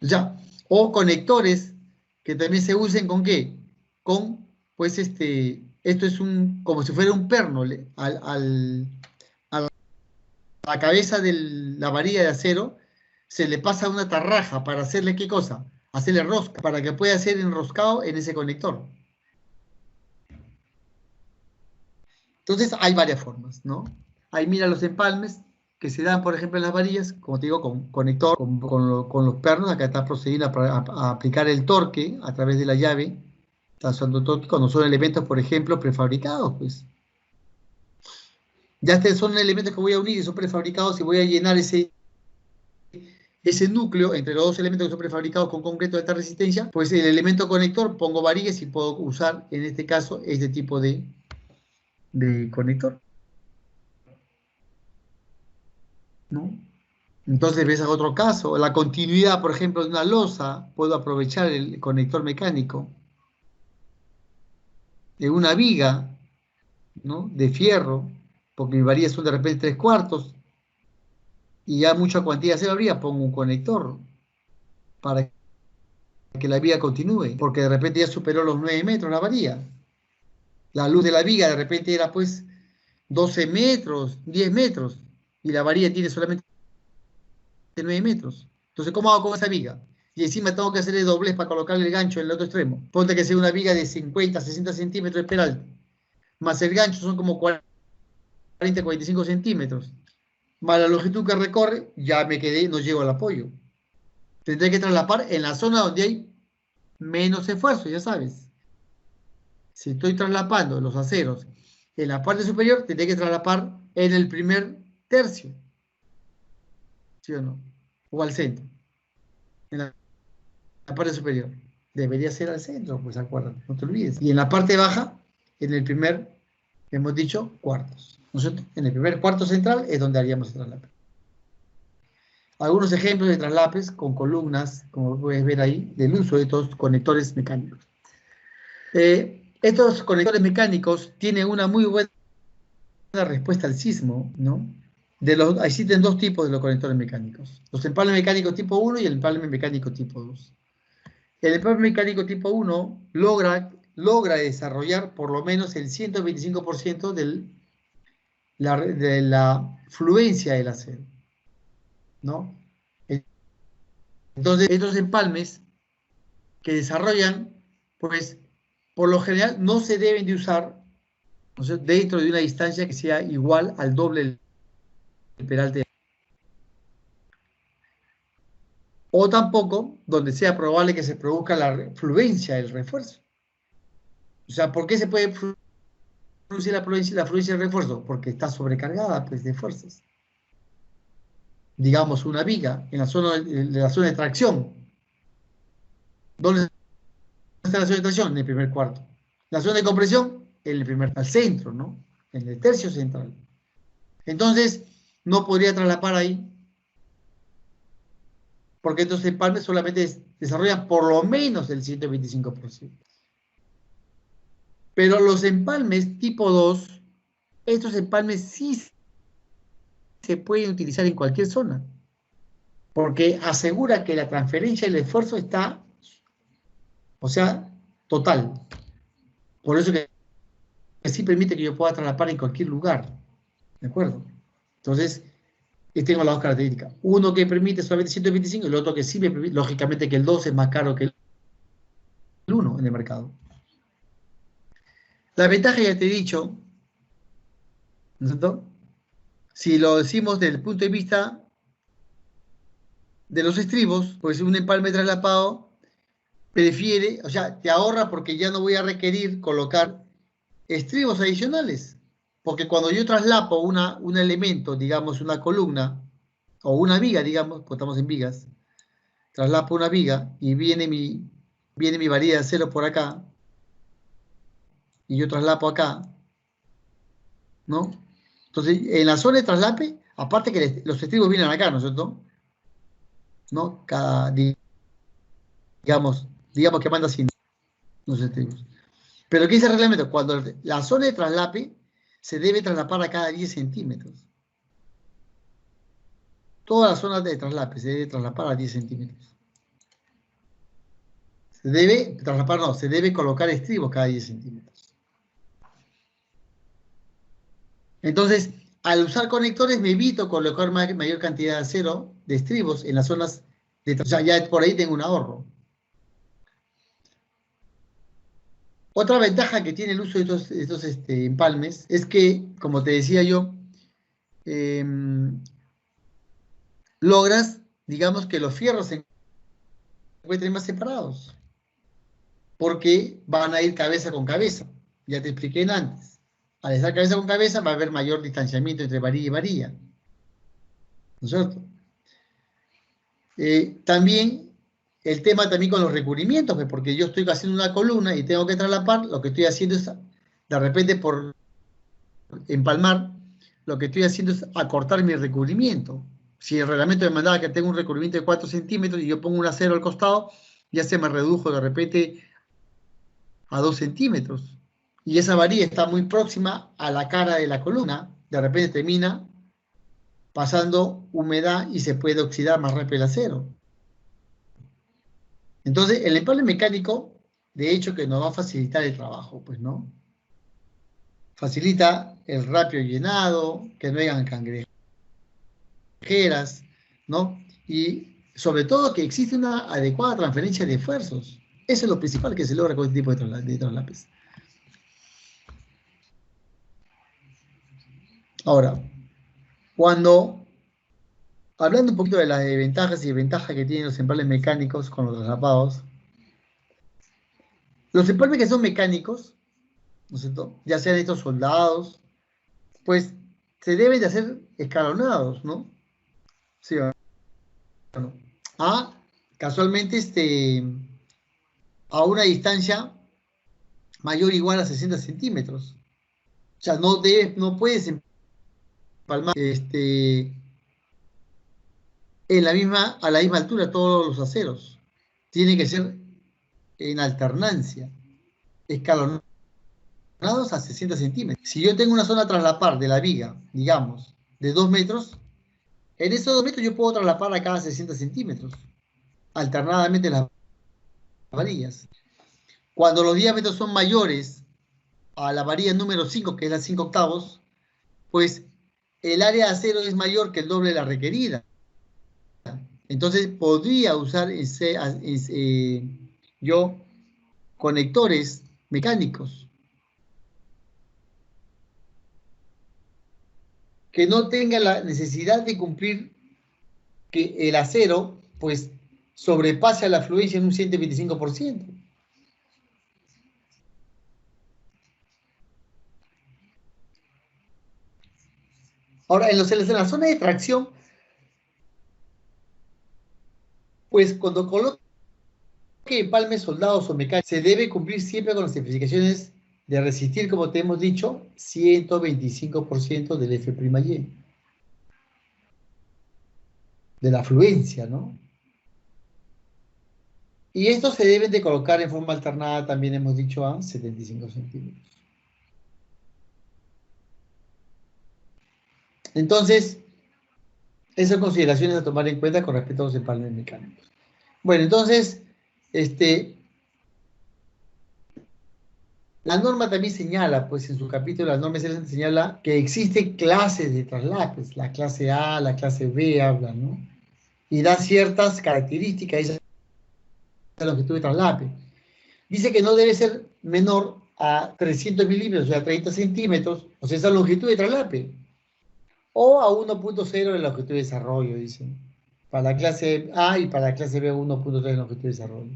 Ya. O conectores que también se usen con ¿qué? Con, pues esto es como si fuera un perno a la cabeza de la varilla de acero, se le pasa una tarraja para hacerle ¿qué cosa? Hacerle rosca, para que pueda ser enroscado en ese conector. Entonces hay varias formas, ¿no? Ahí mira los empalmes que se dan, por ejemplo, en las varillas, como te digo, con conector, con los pernos. Acá está procediendo a aplicar el torque a través de la llave. Está usando torque cuando son elementos, por ejemplo, prefabricados, pues. Ya son elementos que voy a unir y son prefabricados y voy a llenar ese núcleo entre los dos elementos que son prefabricados con concreto de alta resistencia. Pues el elemento conector, pongo varillas y puedo usar, en este caso, este tipo de conector, ¿no? Entonces ves a otro caso, la continuidad, por ejemplo, de una losa, puedo aprovechar el conector mecánico de una viga, ¿no?, de fierro, porque mis varillas son de repente 3/4, y ya mucha cuantía de acero habría, pongo un conector para que la viga continúe, porque de repente ya superó los 9 metros la varilla. La luz de la viga de repente era pues 12 metros, 10 metros, y la varilla tiene solamente 9 metros. Entonces, ¿cómo hago con esa viga? Y encima tengo que hacerle doblez para colocarle el gancho en el otro extremo. Ponte que sea una viga de 50, 60 centímetros de peralte, más el gancho son como 40, 45 centímetros. Más la longitud que recorre, ya me quedé, no llego al apoyo. Tendré que traslapar en la zona donde hay menos esfuerzo, ya sabes. Si estoy traslapando los aceros en la parte superior, tendré que traslapar en el primer tercio, ¿sí o no? O al centro, en la parte superior. Debería ser al centro, pues acuérdate, no te olvides. Y en la parte baja, en el primer, hemos dicho, cuartos. ¿No es cierto? En el primer cuarto central es donde haríamos el traslape. Algunos ejemplos de traslapes con columnas, como puedes ver ahí, del uso de estos conectores mecánicos. Estos conectores mecánicos tienen una muy buena respuesta al sismo, ¿no? Existen dos tipos de los conectores mecánicos. Los empalmes mecánicos tipo 1 y el empalme mecánico tipo 2. El empalme mecánico tipo 1 logra desarrollar por lo menos el 125% de la fluencia del acero, ¿no? Entonces, estos empalmes que desarrollan, pues, por lo general no se deben de usar, ¿no sé?, dentro de una distancia que sea igual al doble del peralte. O tampoco donde sea probable que se produzca la fluencia del refuerzo. O sea, ¿por qué se puede producir la fluencia del refuerzo? Porque está sobrecargada, pues, de fuerzas. Digamos, una viga en la zona de tracción. ¿Dónde está la zona de tracción? En el primer cuarto. La zona de compresión, en el primer, al centro, ¿no? En el tercio central. Entonces, no podría traslapar ahí, porque estos empalmes solamente desarrollan por lo menos el 125%. Pero los empalmes tipo 2, estos empalmes sí se pueden utilizar en cualquier zona, porque asegura que la transferencia del esfuerzo está, o sea, total. Por eso que sí permite que yo pueda traslapar en cualquier lugar, ¿de acuerdo? Entonces, tengo las dos características. Uno que permite solamente 125 y el otro que sí me permite, lógicamente que el 2 es más caro que el 1 en el mercado. La ventaja ya te he dicho, ¿no es cierto? Si lo decimos desde el punto de vista de los estribos, pues un empalme traslapado prefiere, o sea, te ahorra porque ya no voy a requerir colocar estribos adicionales. Porque cuando yo traslapo un elemento, digamos una columna, o una viga, digamos, pues estamos en vigas, traslapo una viga y viene mi varilla de acero por acá, y yo traslapo acá, ¿no? Entonces, en la zona de traslape, aparte que los estribos vienen acá, ¿no es cierto? ¿No? Digamos que manda sin los estribos. Pero ¿qué dice el reglamento? Cuando la zona de traslape se debe traslapar a cada 10 centímetros. Toda la zona de traslape se debe traslapar a 10 centímetros. Se debe traslapar, no, se debe colocar estribos cada 10 centímetros. Entonces, al usar conectores me evito colocar mayor cantidad de acero, de estribos, en las zonas de... O sea, ya por ahí tengo un ahorro. Otra ventaja que tiene el uso de estos empalmes es que, como te decía yo, logras, digamos, que los fierros se encuentren más separados, porque van a ir cabeza con cabeza. Ya te expliqué antes. Al estar cabeza con cabeza va a haber mayor distanciamiento entre varilla y varilla. ¿No es cierto? También el tema también con los recubrimientos, pues, porque yo estoy haciendo una columna y tengo que traslapar, lo que estoy haciendo es, de repente por empalmar, lo que estoy haciendo es acortar mi recubrimiento. Si el reglamento me mandaba que tengo un recubrimiento de 4 centímetros y yo pongo un acero al costado, ya se me redujo de repente a 2 centímetros. Y esa varilla está muy próxima a la cara de la columna, de repente termina pasando humedad y se puede oxidar más rápido el acero. Entonces, el empalme mecánico, de hecho, que nos va a facilitar el trabajo, pues, ¿no? facilita el rápido llenado, que no hayan cangrejeras, ¿no? Y sobre todo que existe una adecuada transferencia de esfuerzos. Eso es lo principal que se logra con este tipo de traslapes. Ahora, hablando un poquito de las ventajas y desventajas que tienen los empalmes mecánicos con los traslapados, los empalmes que son mecánicos, ¿no es cierto? Ya sean estos soldados, pues se deben de hacer escalonados, ¿no? Sí, ¿o no? Casualmente, a una distancia mayor o igual a 60 centímetros. O sea, no puedes empalmar a la misma altura todos los aceros. Tiene que ser en alternancia, escalonados a 60 centímetros. Si yo tengo una zona traslapar de la viga, digamos, de 2 metros, en esos 2 metros yo puedo traslapar a cada 60 centímetros, alternadamente las varillas. Cuando los diámetros son mayores a la varilla número 5, que es la 5 octavos, pues el área de acero es mayor que el doble de la requerida. Entonces podría usar yo conectores mecánicos que no tengan la necesidad de cumplir que el acero pues sobrepase a la fluencia en un 125%. Ahora, en la zona de tracción, pues cuando coloque empalmes soldados o mecánicos, se debe cumplir siempre con las especificaciones de resistir, como te hemos dicho, 125% del F'Y, de la fluencia, ¿no? Y estos se deben de colocar en forma alternada, también hemos dicho, a 75 centímetros. Entonces, esas son consideraciones a tomar en cuenta con respecto a los empalmes mecánicos. Bueno, entonces, la norma también señala, pues en su capítulo, las normas señala que existen clases de traslapes, la clase A, la clase B, hablan, ¿no? Y da ciertas características a la longitud de traslape. Dice que no debe ser menor a 300 milímetros, o sea, 30 centímetros, o sea, esa longitud de traslape. O a 1.0 de longitud de desarrollo, dicen. Para la clase A y para la clase B, 1.3 de longitud de desarrollo.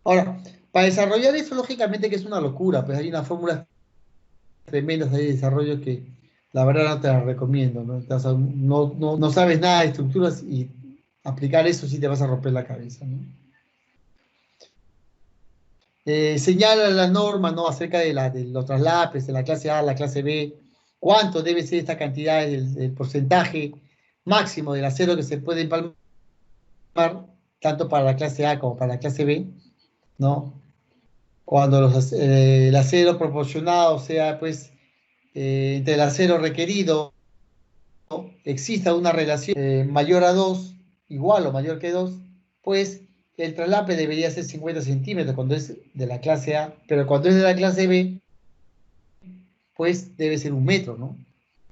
Ahora, para desarrollar eso, lógicamente que es una locura, pues hay una fórmula tremendas de desarrollo que la verdad no te las recomiendo, ¿no? No sabes nada de estructuras y aplicar eso sí te vas a romper la cabeza, ¿no? Señala la norma, ¿no? Acerca de los traslapes de la clase A a la clase B, cuánto debe ser esta cantidad del porcentaje máximo del acero que se puede empalmar, tanto para la clase A como para la clase B, ¿no? Cuando el acero proporcionado sea, pues, entre el acero requerido exista una relación mayor a 2, igual o mayor que 2, pues el traslape debería ser 50 centímetros cuando es de la clase A, pero cuando es de la clase B, pues debe ser 1 metro, ¿no?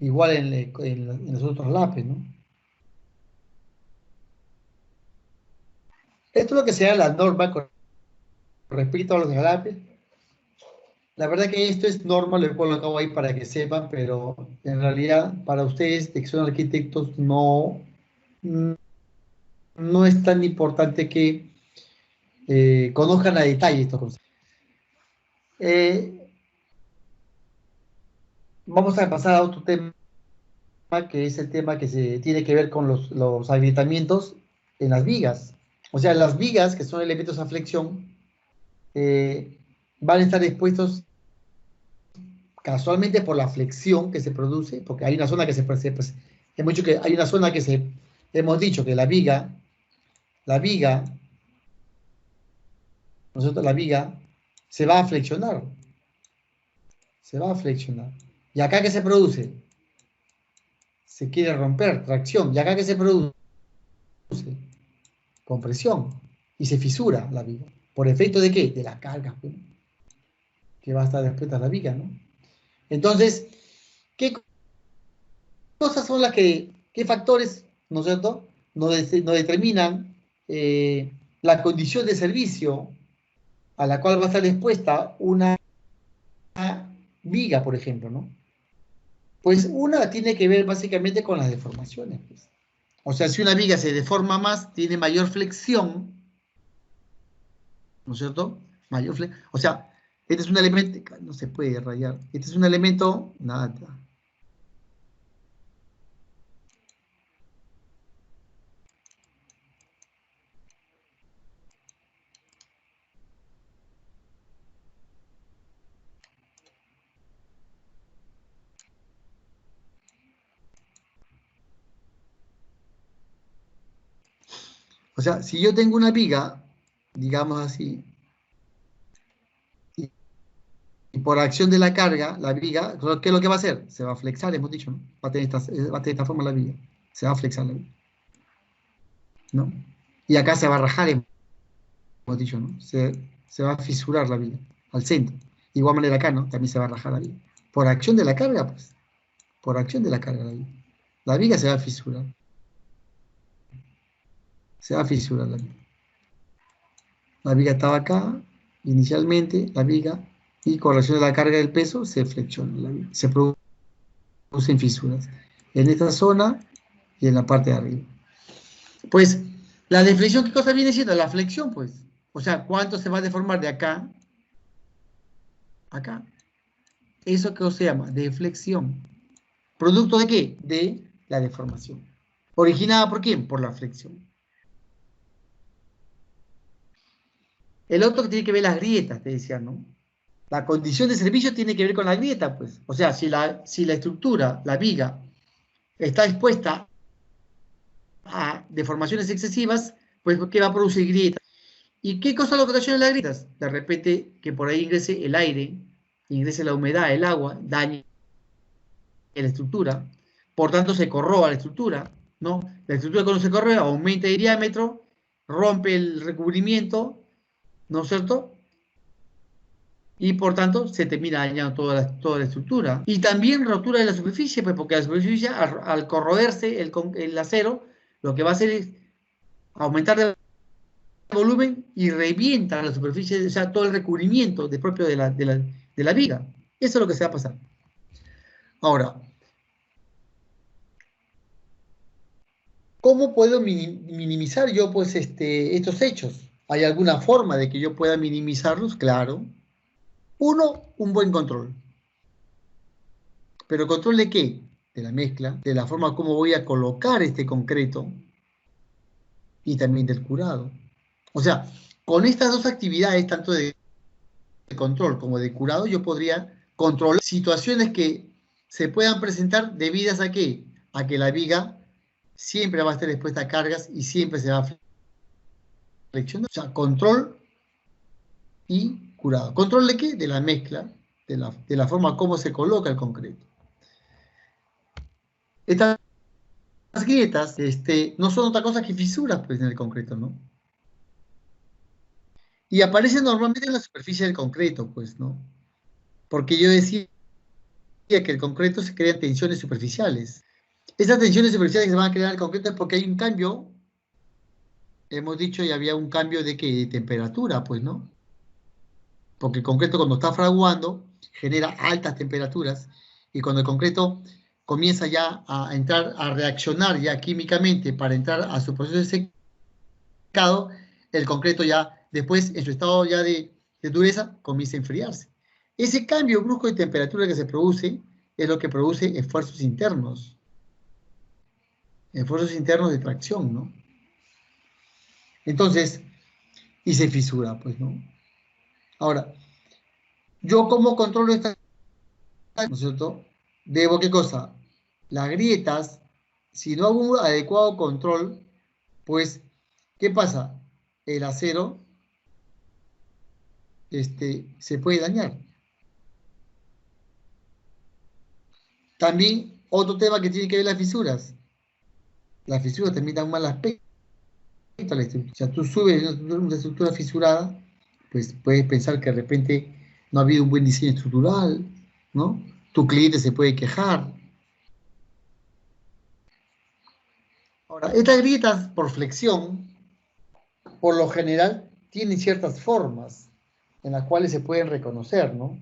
Igual en los otros traslapes, ¿no? Esto es lo que se da la norma con respecto a los traslapes. La verdad que esto es norma, lo he colocado ahí para que sepan, pero en realidad para ustedes que son arquitectos no es tan importante que conozcan a detalle estos conceptos. Vamos a pasar a otro tema, que es el tema que se tiene que ver con los agrietamientos en las vigas. O sea, las vigas, que son elementos a flexión, van a estar expuestos casualmente por la flexión que se produce, porque hay una zona que hay una zona hemos dicho que la viga, la viga se va a flexionar, se va a flexionar. ¿Y acá qué se produce? Se quiere romper, tracción. ¿Y acá qué se produce? Compresión. Y se fisura la viga. ¿Por efecto de qué? De la carga, pues, que va a estar expuesta a la viga, ¿no? Entonces, ¿qué cosas son las que, qué factores, ¿no es cierto?, nos determinan la condición de servicio a la cual va a estar expuesta una viga, por ejemplo, ¿no? Pues una tiene que ver básicamente con las deformaciones, pues. O sea, si una viga se deforma más, tiene mayor flexión, ¿no es cierto? Mayor flexión. O sea, este es un elemento, no se puede rayar, este es un elemento, nada. O sea, si yo tengo una viga, digamos así, y por acción de la carga, la viga, ¿qué es lo que va a hacer? Se va a flexar, hemos dicho, ¿no? Va a tener esta forma la viga. Se va a flexar la viga, ¿no? Y acá se va a rajar, hemos dicho, ¿no? Se va a fisurar la viga al centro. Igual manera acá, ¿no? También se va a rajar la viga. Por acción de la carga, pues. Por acción de la carga la viga. La viga se va a fisurar. Se va a fisurar la viga. La viga estaba acá, inicialmente, la viga, y con relación a la carga del peso, se flexiona la viga. Se producen fisuras en esta zona y en la parte de arriba. Pues, la deflexión, ¿qué cosa viene siendo? La flexión, pues. O sea, ¿cuánto se va a deformar de acá a acá? ¿Eso qué se llama? Deflexión. ¿Producto de qué? De la deformación. ¿Originada por quién? Por la flexión. El otro que tiene que ver las grietas, te decía, ¿no? La condición de servicio tiene que ver con la grieta, pues. O sea, si la estructura, la viga, está expuesta a deformaciones excesivas, pues ¿qué va a producir grietas? ¿Y qué cosa lo que ocasiona las grietas? De repente que por ahí ingrese el aire, ingrese la humedad, el agua, dañe la estructura, por tanto se corroba la estructura, ¿no? La estructura cuando se corroe aumenta de diámetro, rompe el recubrimiento, ¿no es cierto? Y por tanto se termina dañando toda la estructura. Y también rotura de la superficie, pues porque la superficie al corroerse el acero, lo que va a hacer es aumentar de volumen y revienta la superficie, o sea, todo el recubrimiento propio de la viga. Eso es lo que se va a pasar. Ahora, ¿cómo puedo minimizar yo pues estos hechos? ¿Hay alguna forma de que yo pueda minimizarlos? Claro. Uno, un buen control. ¿Pero control de qué? De la mezcla, de la forma como voy a colocar este concreto y también del curado. O sea, con estas dos actividades, tanto de control como de curado, yo podría controlar situaciones que se puedan presentar debidas a qué? A que la viga siempre va a estar expuesta a cargas y siempre se va a flexionar. O sea, control y curado. ¿Control de qué? De la mezcla, de la forma como se coloca el concreto. Estas grietas no son otra cosa que fisuras pues, en el concreto, ¿no? Y aparecen normalmente en la superficie del concreto, pues, ¿no? Porque yo decía que el concreto se crean tensiones superficiales. Esas tensiones superficiales que se van a crear en el concreto es porque hay un cambio, hemos dicho, y había un cambio de, ¿qué? De temperatura, pues, ¿no? Porque el concreto cuando está fraguando genera altas temperaturas y cuando el concreto comienza ya a entrar, a reaccionar ya químicamente para entrar a su proceso de secado, el concreto ya después en su estado ya de dureza comienza a enfriarse. Ese cambio brusco de temperatura que se produce es lo que produce esfuerzos internos de tracción, ¿no? Entonces, y se fisura, pues, ¿no? Ahora, ¿yo cómo controlo esta, ¿no es cierto? Debo, ¿qué cosa? Las grietas, si no hago un adecuado control, pues, ¿qué pasa? El acero se puede dañar. También, otro tema que tiene que ver las fisuras. Las fisuras también dan un mal aspecto a la estructura. O sea, tú subes una estructura fisurada, pues puedes pensar que de repente no ha habido un buen diseño estructural, ¿no? tu cliente se puede quejar. Ahora, estas grietas por flexión, por lo general, tienen ciertas formas en las cuales se pueden reconocer, ¿no?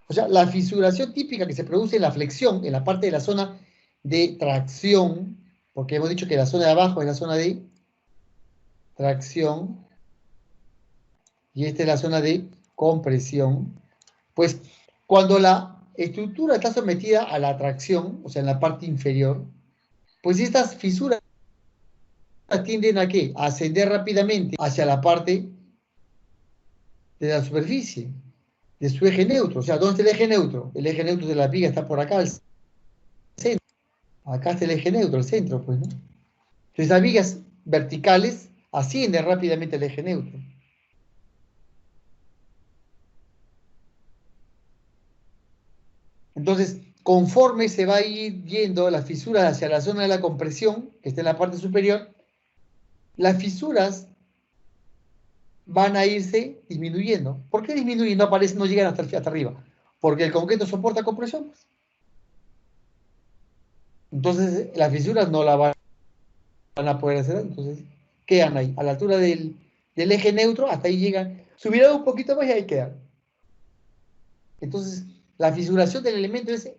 O sea, la fisuración típica que se produce en la flexión, en la parte de la zona de tracción, porque hemos dicho que la zona de abajo es la zona de tracción, y esta es la zona de compresión, pues cuando la estructura está sometida a la tracción, o sea, en la parte inferior, pues estas fisuras tienden a ¿qué? A ascender rápidamente hacia la parte de la superficie, de su eje neutro. O sea, ¿dónde está el eje neutro? El eje neutro de la viga está por acá, al centro. Acá está el eje neutro, el centro, pues, ¿no? Entonces las vigas verticales ascienden rápidamente al eje neutro. Entonces, conforme se va a ir yendo las fisuras hacia la zona de la compresión, que está en la parte superior, las fisuras van a irse disminuyendo. ¿Por qué disminuyen? No aparecen, no llegan hasta arriba. Porque el concreto soporta compresión. Entonces, las fisuras no la van a poder hacer. Entonces, quedan ahí, a la altura del eje neutro, hasta ahí llegan. Subirán un poquito más y ahí quedan. Entonces, la fisuración del elemento es,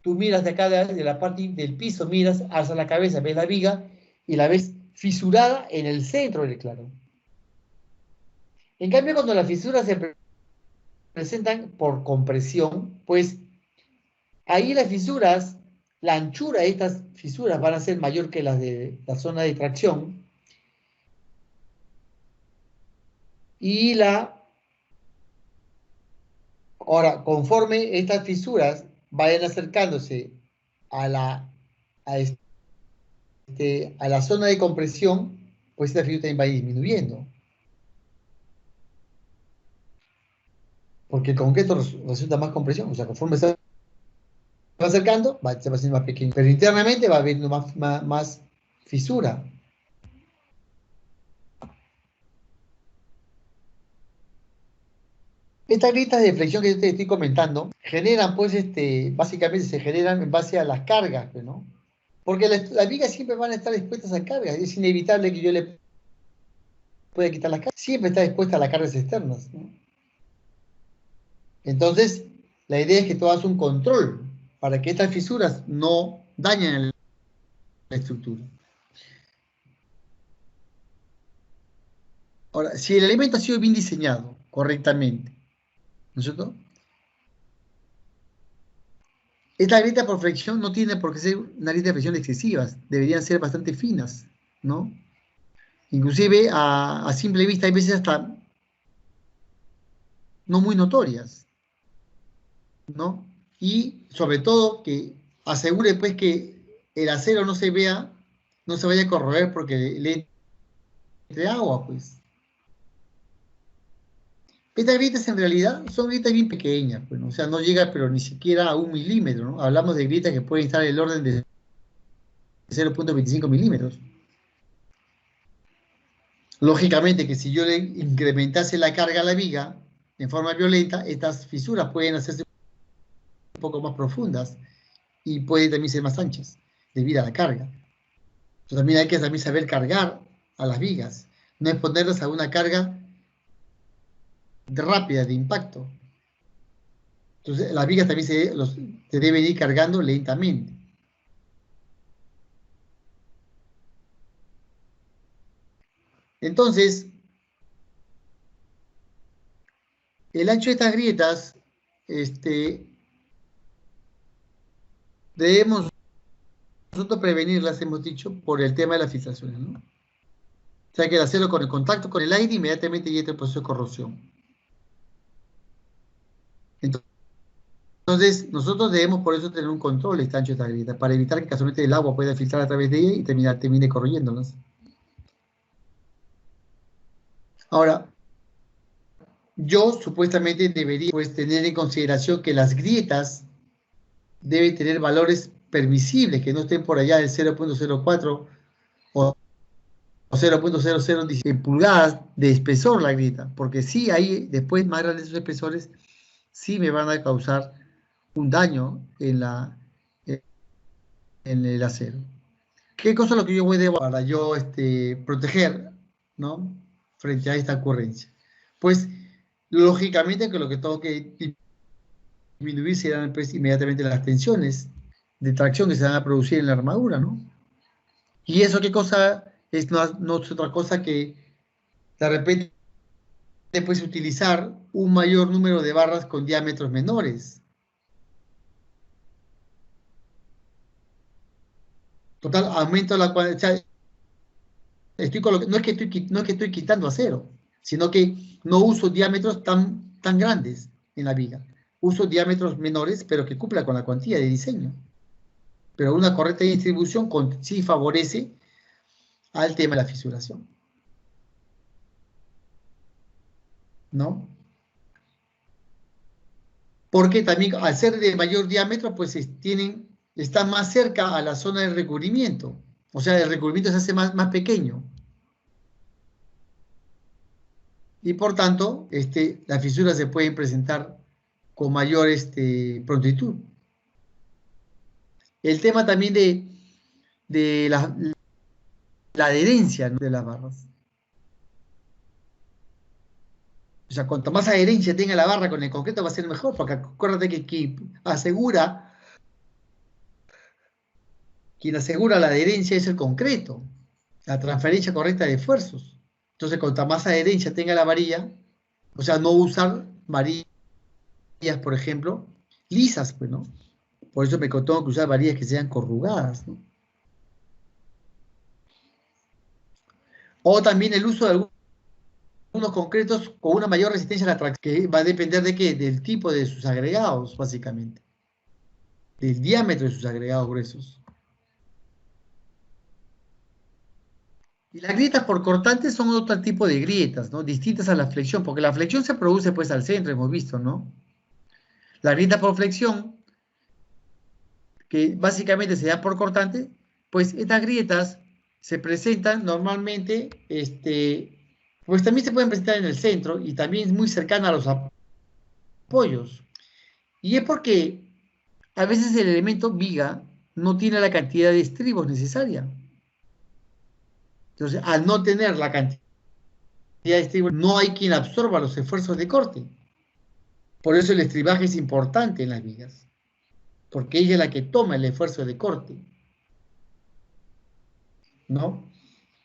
tú miras de acá, de la parte del piso, miras, alzas la cabeza, ves la viga y la ves fisurada en el centro del claro. En cambio, cuando las fisuras se presentan por compresión, pues ahí las fisuras, la anchura de estas fisuras van a ser mayor que las de la zona de tracción, y ahora, conforme estas fisuras vayan acercándose a a la zona de compresión, pues esta fisura también va a ir disminuyendo. Porque el concreto resulta más compresión, o sea, conforme se va acercando, se va haciendo más pequeño. Pero internamente va habiendo más fisura. Estas grietas de flexión que yo te estoy comentando generan, pues, básicamente se generan en base a las cargas, ¿no? Porque las vigas siempre van a estar expuestas a cargas. Es inevitable que yo le pueda quitar las cargas. Siempre está expuesta a las cargas externas, ¿no? Entonces, la idea es que tú hagas un control para que estas fisuras no dañen la estructura. Ahora, si el elemento ha sido bien diseñado correctamente, ¿no es cierto? Esta grieta por flexión no tiene por qué ser una grieta de flexión excesivas, deberían ser bastante finas, ¿no? Inclusive a simple vista hay veces hasta no muy notorias, ¿no? Y sobre todo que asegure pues que el acero no se vea, no se vaya a corroer porque le entre agua, pues. Estas grietas en realidad son grietas bien pequeñas, pues, ¿no? O sea, no llega pero ni siquiera a 1 milímetro, ¿no? Hablamos de grietas que pueden estar en el orden de 0,25 milímetros. Lógicamente que si yo le incrementase la carga a la viga en forma violenta, estas fisuras pueden hacerse un poco más profundas y pueden también ser más anchas debido a la carga. Entonces también hay que también saber cargar a las vigas, no exponerlas a una carga rápida de impacto. Entonces las vigas también se deben ir cargando lentamente. Entonces, el ancho de estas grietas, debemos nosotros prevenirlas, hemos dicho, por el tema de las filtraciones, ¿no? O sea que el acero con el contacto con el aire inmediatamente ya entra el proceso de corrosión. Entonces, nosotros debemos por eso tener un control de este ancho de esta grieta, para evitar que casualmente el agua pueda filtrar a través de ella y termine corroyéndolas. Ahora, yo supuestamente debería pues, tener en consideración que las grietas deben tener valores permisibles, que no estén por allá del 0,04 o 0,00 pulgadas de espesor la grieta, porque sí hay después más grandes esos espesores sí me van a causar un daño en el acero. ¿Qué cosa es lo que yo debo para yo proteger, ¿no? Frente a esta ocurrencia? Pues, lógicamente que lo que tengo que disminuir serán pues, inmediatamente las tensiones de tracción que se van a producir en la armadura, ¿no? ¿Y eso qué cosa es? No es otra cosa que de repente puedes utilizar un mayor número de barras con diámetros menores. Total, aumento la cuantía. No es que estoy quitando acero, sino que no uso diámetros tan grandes en la viga. Uso diámetros menores, pero que cumpla con la cuantía de diseño. Pero una correcta distribución sí favorece al tema de la fisuración, ¿no? Porque también al ser de mayor diámetro, pues están más cerca a la zona del recubrimiento. O sea, el recubrimiento se hace más pequeño. Y por tanto, las fisuras se pueden presentar con mayor prontitud. El tema también de la adherencia, ¿no? De las barras. O sea, cuanto más adherencia tenga la barra con el concreto va a ser mejor, porque acuérdate que quien asegura la adherencia es el concreto, la transferencia correcta de esfuerzos. Entonces, cuanto más adherencia tenga la varilla, o sea, no usar varillas, por ejemplo, lisas, pues, ¿no? Por eso me tengo que usar varillas que sean corrugadas, ¿no? O también el uso de algunos concretos con una mayor resistencia a la tracción, que va a depender de qué, del tipo de sus agregados, básicamente, del diámetro de sus agregados gruesos. Y las grietas por cortantes son otro tipo de grietas, ¿no? Distintas a la flexión, porque la flexión se produce pues al centro, hemos visto, ¿no? La grieta por flexión, que básicamente se da por cortante, pues estas grietas se presentan normalmente, pues también se pueden presentar en el centro y también es muy cercana a los apoyos. Y es porque a veces el elemento viga no tiene la cantidad de estribos necesaria. Entonces, al no tener la cantidad de estribos, no hay quien absorba los esfuerzos de corte. Por eso el estribaje es importante en las vigas, porque ella es la que toma el esfuerzo de corte, ¿no?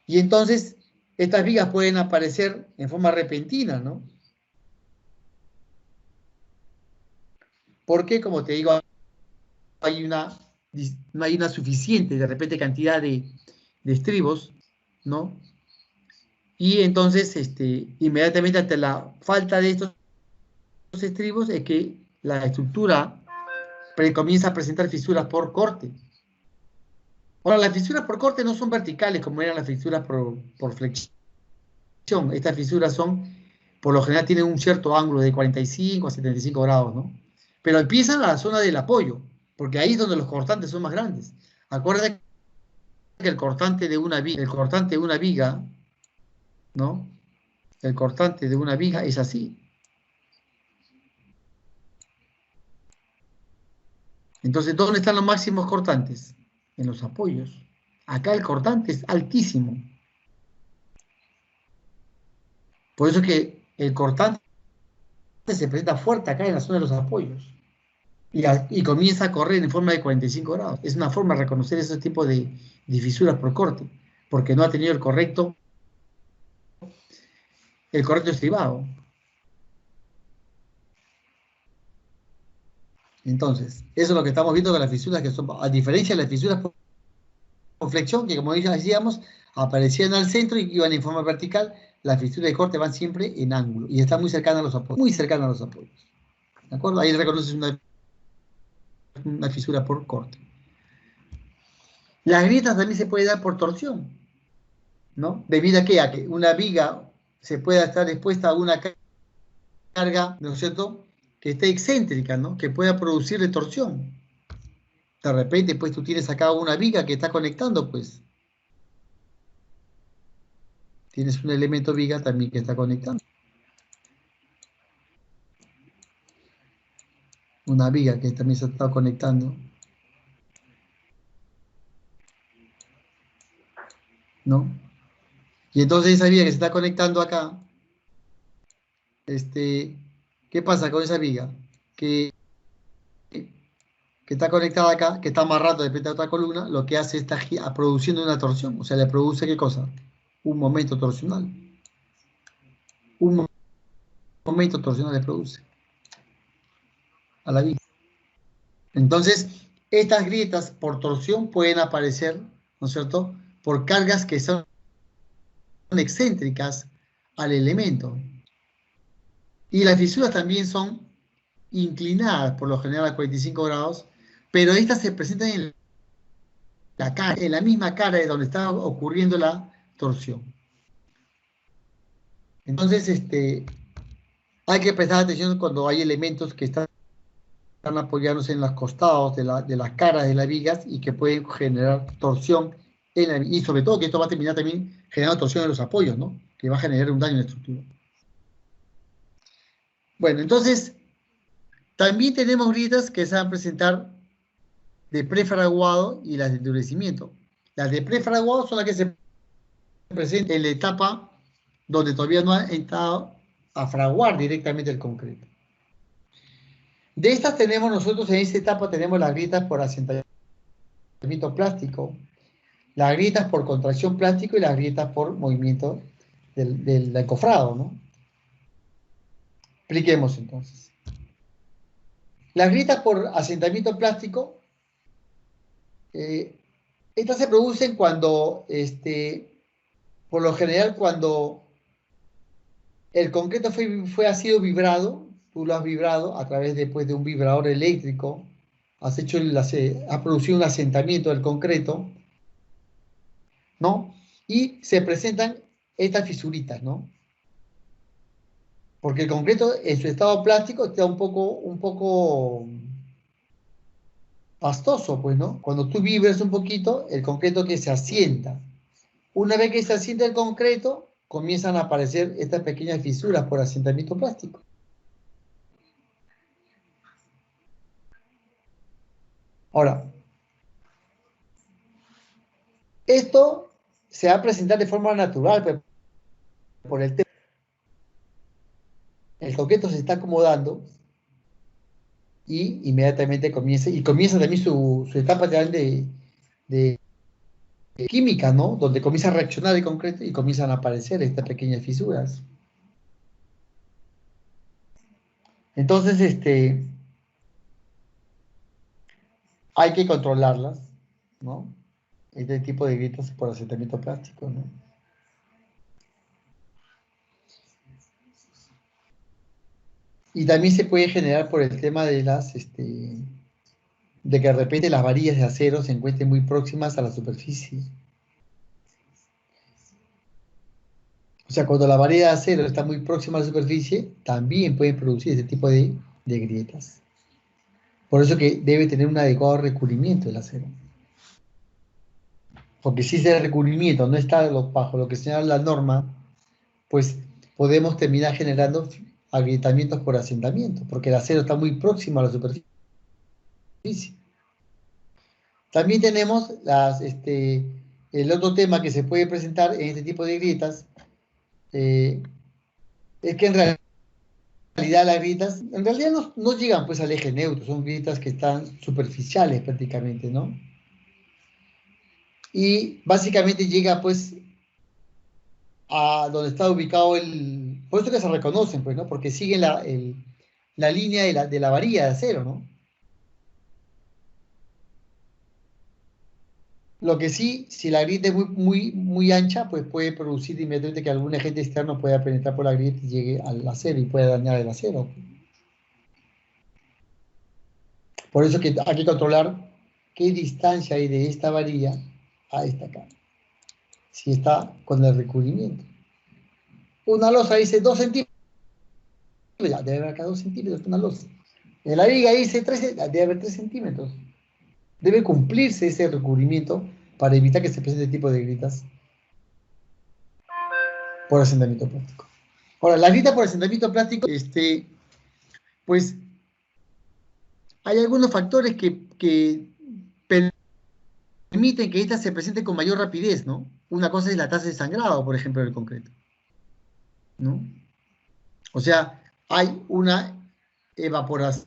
Y entonces, estas vigas pueden aparecer en forma repentina, ¿no? Porque, como te digo, hay una, no hay una suficiente, de repente, cantidad de estribos, ¿no? Y entonces, inmediatamente ante la falta de estos estribos, es que la estructura comienza a presentar fisuras por corte. Ahora, las fisuras por corte no son verticales como eran las fisuras por flexión. Estas fisuras por lo general, tienen un cierto ángulo de 45 a 75 grados, ¿no? Pero empiezan a la zona del apoyo, porque ahí es donde los cortantes son más grandes. Acuérdate que el cortante de una viga, ¿no? El cortante de una viga es así. Entonces, ¿dónde están los máximos cortantes? En los apoyos. Acá el cortante es altísimo. Por eso es que el cortante se presenta fuerte acá en la zona de los apoyos. Y comienza a correr en forma de 45 grados. Es una forma de reconocer ese tipo de fisuras por corte, porque no ha tenido el correcto estribado. Entonces, eso es lo que estamos viendo con las fisuras que son, a diferencia de las fisuras por flexión, que como ya decíamos, aparecían al centro y iban en forma vertical, las fisuras de corte van siempre en ángulo y están muy cercanas a los apoyos. Muy cercanas a los apoyos. ¿De acuerdo? Ahí reconoces una fisura por corte. Las grietas también se puede dar por torsión, ¿no? Debido a que una viga se pueda estar expuesta a una carga, ¿no es cierto?, que esté excéntrica, ¿no?, que pueda producir torsión. De repente, pues tú tienes acá una viga que está conectando, pues tienes un elemento viga también que está conectando. una viga que también se está conectando, ¿no? Y entonces esa viga que se está conectando acá, ¿qué pasa con esa viga? Que, que está conectada acá, que está amarrando de frente a otra columna, lo que hace está produciendo una torsión, o sea, le produce ¿qué cosa? Un momento torsional. Un momento torsional le produce a la viga. Entonces, estas grietas por torsión pueden aparecer, ¿no es cierto?, por cargas que son excéntricas al elemento. Y las fisuras también son inclinadas, por lo general a 45 grados, pero estas se presentan en la cara, en la misma cara de donde está ocurriendo la torsión. Entonces, hay que prestar atención cuando hay elementos que están apoyándose en los costados de las caras de las vigas y que pueden generar torsión y sobre todo que esto va a terminar también generando torsión en los apoyos, ¿no? Que va a generar un daño en la estructura. Bueno, entonces, también tenemos grietas que se van a presentar de prefraguado y las de endurecimiento. Las de prefraguado son las que se presentan en la etapa donde todavía no ha entrado a fraguar directamente el concreto. De estas tenemos nosotros en esta etapa, tenemos las grietas por asentamiento plástico, las grietas por contracción plástico y las grietas por movimiento del encofrado, ¿no? Expliquemos entonces. Las grietas por asentamiento plástico, estas se producen cuando, por lo general, cuando el concreto ha sido vibrado, tú lo has vibrado a través después de un vibrador eléctrico, has producido un asentamiento del concreto, ¿no? Y se presentan estas fisuritas, ¿no? Porque el concreto en su estado plástico está un poco pastoso, pues, ¿no? Cuando tú vibras un poquito, el concreto que se asienta. Una vez que se asienta el concreto, comienzan a aparecer estas pequeñas fisuras por asentamiento plástico. Ahora, esto se va a presentar de forma natural, pero por el tema. El concreto se está acomodando y inmediatamente comienza también su etapa de química, ¿no? Donde comienza a reaccionar el concreto y comienzan a aparecer estas pequeñas fisuras. Entonces, hay que controlarlas, ¿no? Este tipo de grietas por asentamiento plástico, ¿no? Y también se puede generar por el tema de de que de repente las varillas de acero se encuentren muy próximas a la superficie. O sea, cuando la varilla de acero está muy próxima a la superficie, también pueden producir ese tipo de grietas. Por eso que debe tener un adecuado recubrimiento el acero. Porque si ese recubrimiento no está bajo lo que señala la norma, pues podemos terminar generando agrietamientos por asentamiento, porque el acero está muy próximo a la superficie. También tenemos el otro tema que se puede presentar en este tipo de grietas, es que en realidad las grietas, en realidad no llegan pues al eje neutro, son grietas que están superficiales prácticamente, ¿no? Y básicamente llega pues a donde está ubicado por eso que se reconocen, pues, ¿no? Porque siguen la línea de la varilla de acero, ¿no? Lo que sí, si la grieta es muy ancha, pues puede producir inmediatamente que algún agente externo pueda penetrar por la grieta y llegue al acero y pueda dañar el acero. Por eso que hay que controlar qué distancia hay de esta varilla a esta acá. Si está con el recubrimiento. Una losa dice 2 centímetros, debe haber acá 2 centímetros una losa. En la viga dice 3, debe haber 3 centímetros. Debe cumplirse ese recubrimiento para evitar que se presente este tipo de grietas por asentamiento plástico. Ahora, la grieta por asentamiento plástico, pues hay algunos factores que permiten que ésta se presente con mayor rapidez, ¿no? Una cosa es la tasa de sangrado, por ejemplo, del concreto, ¿no? O sea, hay una evaporación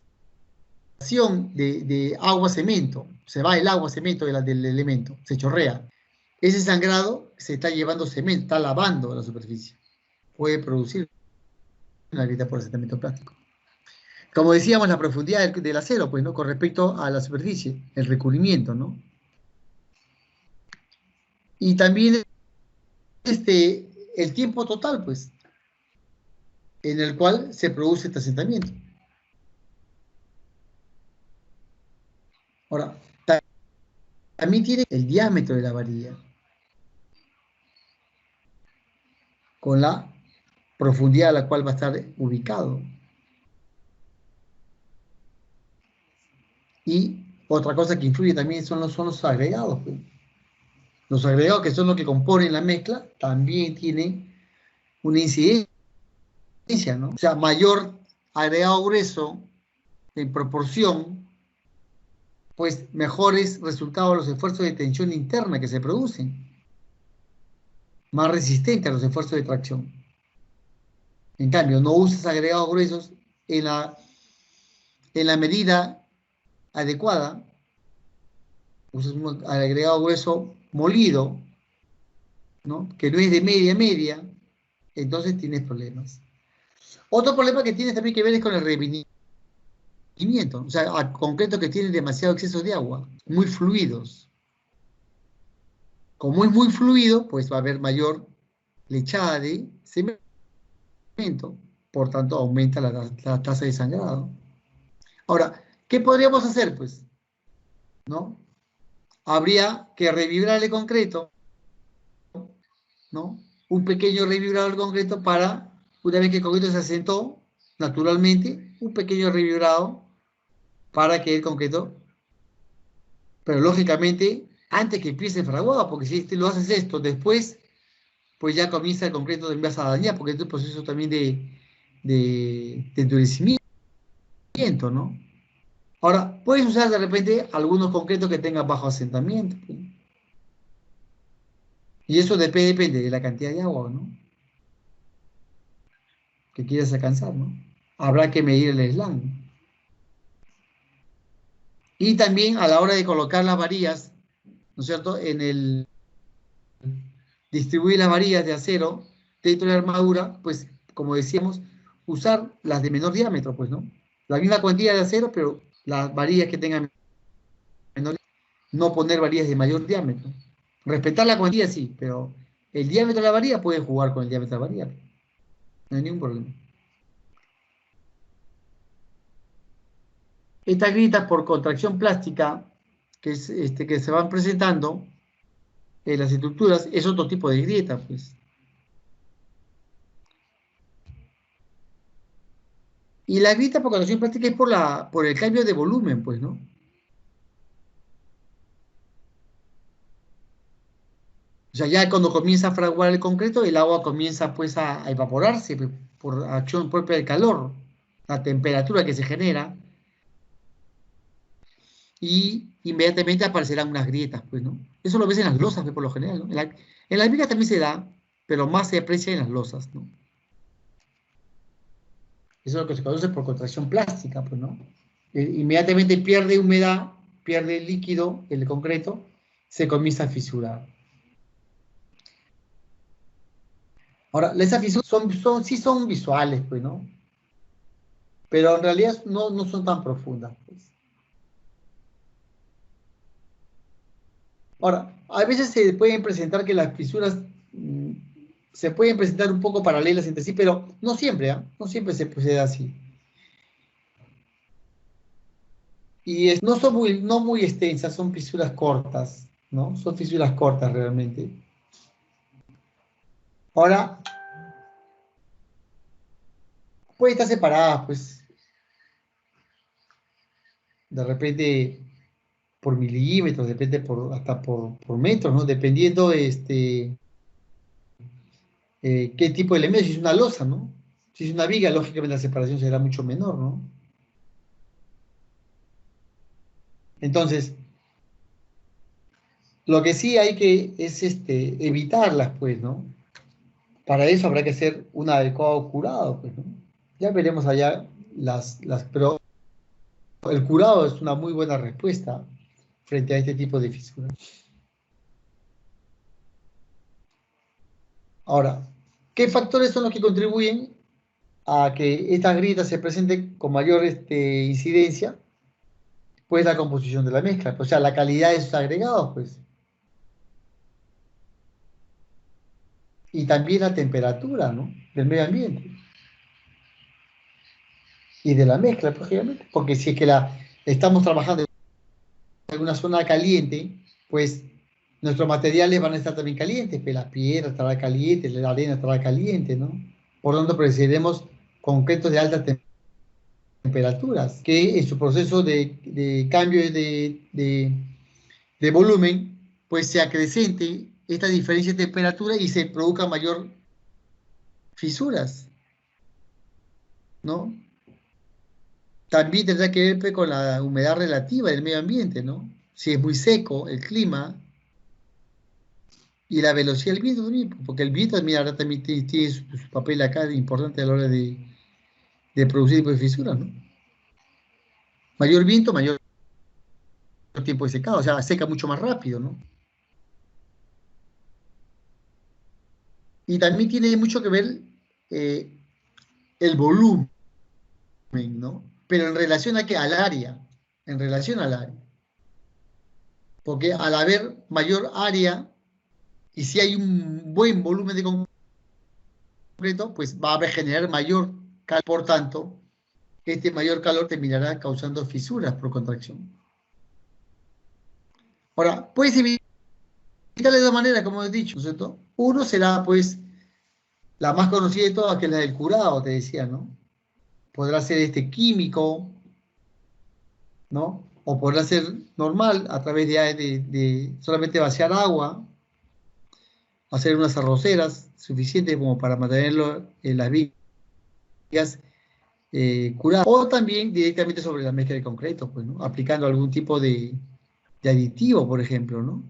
de agua-cemento, se va el agua-cemento del elemento, se chorrea. Ese sangrado se está llevando cemento, está lavando la superficie. Puede producir una grieta por asentamiento plástico. Como decíamos, la profundidad del acero, pues, ¿no? Con respecto a la superficie, el recubrimiento, ¿no? Y también el tiempo total, pues, en el cual se produce este asentamiento. Ahora, también tiene el diámetro de la varilla, con la profundidad a la cual va a estar ubicado. Y otra cosa que influye también son los agregados, pues. Los agregados, que son los que componen la mezcla, también tienen una incidencia, ¿no? O sea, mayor agregado grueso en proporción, pues mejores resultados de los esfuerzos de tensión interna que se producen, más resistente a los esfuerzos de tracción. En cambio, no usas agregados gruesos en la medida adecuada, usas un agregado grueso molido, ¿no? Que no es de media a media, entonces tienes problemas. Otro problema que tienes también que ver es con el revenimiento, o sea, a concretos que tienen demasiado exceso de agua, muy fluidos. Como es muy fluido, pues va a haber mayor lechada de cemento, por tanto aumenta la tasa de sangrado. Ahora, ¿qué podríamos hacer? Pues, ¿no? Habría que revibrar el concreto, ¿no? Un pequeño revibrador del concreto para, una vez que el concreto se asentó naturalmente, un pequeño revibrado para que el concreto, pero lógicamente, antes que empiece el fraguado, porque si lo haces esto después, pues ya comienza el concreto también vas a dañar, porque es un proceso también de endurecimiento, ¿no? Ahora, puedes usar de repente algunos concretos que tengan bajo asentamiento, pues. Y eso depende de la cantidad de agua, ¿no? Que quieras alcanzar, ¿no? Habrá que medir el slam. Y también a la hora de colocar las varillas, ¿no es cierto? Distribuir las varillas de acero dentro de la armadura, pues, como decíamos, usar las de menor diámetro, pues, ¿no? La misma cantidad de acero, pero las varillas que tengan menor, no poner varillas de mayor diámetro. Respetar la cuantía, sí, pero el diámetro de la varilla puede jugar con el diámetro de la varilla. No hay ningún problema. Estas grietas por contracción plástica que se van presentando en las estructuras es otro tipo de grieta, pues. Y la grieta por contracción plástica es por el cambio de volumen, pues, ¿no? O sea, ya cuando comienza a fraguar el concreto, el agua comienza pues a evaporarse pues, por acción propia del calor, la temperatura que se genera, y inmediatamente aparecerán unas grietas, pues, ¿no? Eso lo ves en las losas, pues, por lo general, ¿no? En las vigas también se da, pero más se aprecia en las losas, ¿no? Eso es lo que se conoce por contracción plástica, pues, ¿no? Inmediatamente pierde humedad, pierde el líquido, el concreto, se comienza a fisurar. Ahora, esas fisuras sí son visuales, pues, ¿no? Pero en realidad no son tan profundas, pues. Ahora, a veces se pueden presentar que las fisuras se pueden presentar un poco paralelas entre sí, pero no siempre, ¿eh? No siempre se procede así. Y no son no muy extensas, son fisuras cortas, ¿no? Son fisuras cortas realmente. Ahora, pueden estar separadas, pues, de repente por milímetros, depende hasta por metros, ¿no? Dependiendo qué tipo de elemento, si es una losa, ¿no? Si es una viga, lógicamente la separación será mucho menor, ¿no? Entonces, lo que sí hay que es evitarlas, pues, ¿no? Para eso habrá que hacer un adecuado curado, pues, ¿no? Ya veremos allá pero el curado es una muy buena respuesta frente a este tipo de fisuras. Ahora, ¿qué factores son los que contribuyen a que estas grietas se presenten con mayor incidencia? Pues la composición de la mezcla, o sea, la calidad de sus agregados, pues. Y también la temperatura, ¿no? Del medio ambiente. Y de la mezcla, lógicamente. Porque si es que estamos trabajando en una zona caliente, pues nuestros materiales van a estar también calientes, pues la piedra estará caliente, la arena estará caliente, ¿no? Por lo tanto, precisaremos concretos de altas temperaturas, que en su proceso de cambio de volumen, pues se acrecente esta diferencia de temperatura y se produzca mayor fisuras, ¿no? También tendrá que ver pues, con la humedad relativa del medio ambiente, ¿no? Si es muy seco el clima y la velocidad del viento también, porque el viento también, ahora también tiene su papel acá importante a la hora de producir tipo de fisuras, ¿no? Mayor viento, mayor tiempo de secado, o sea, seca mucho más rápido, ¿no? Y también tiene mucho que ver eh, el volumen, ¿no? Pero en relación a qué, al área, en relación al área. Porque al haber mayor área, y si hay un buen volumen de concreto, pues va a generar mayor calor, por tanto, este mayor calor terminará causando fisuras por contracción. Ahora, puedes evitar de dos maneras, como he dicho, ¿no es cierto? Uno será, pues, la más conocida de todas, que es la del curado, te decía, ¿no? Podrá ser químico, ¿no? O podrá ser normal, a través de solamente vaciar agua, hacer unas arroceras suficientes como para mantenerlo en las vigas curadas. O también directamente sobre la mezcla de concreto, pues, ¿no? Aplicando algún tipo de aditivo, por ejemplo, ¿no?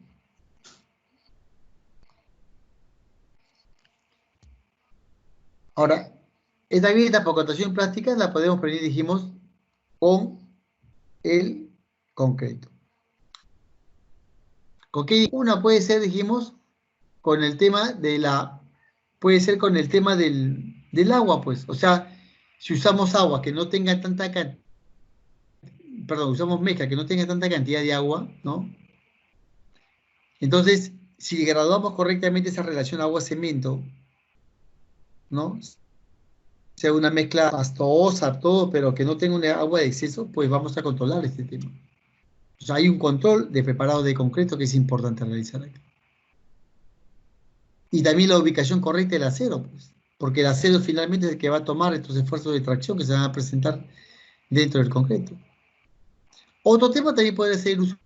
Ahora, esta grieta por contaminación plástica la podemos prevenir, dijimos, con el concreto. ¿Con qué? Una puede ser, dijimos, con el tema puede ser con el tema del agua, pues. O sea, si usamos agua que no tenga perdón, usamos mezcla que no tenga tanta cantidad de agua, ¿no? Entonces, si graduamos correctamente esa relación agua-cemento, ¿no? Sea una mezcla pastosa, todo, pero que no tenga un agua de exceso, pues vamos a controlar este tema. O sea, hay un control de preparado de concreto que es importante realizar aquí. Y también la ubicación correcta del acero, pues, porque el acero finalmente es el que va a tomar estos esfuerzos de tracción que se van a presentar dentro del concreto. Otro tema también puede ser el uso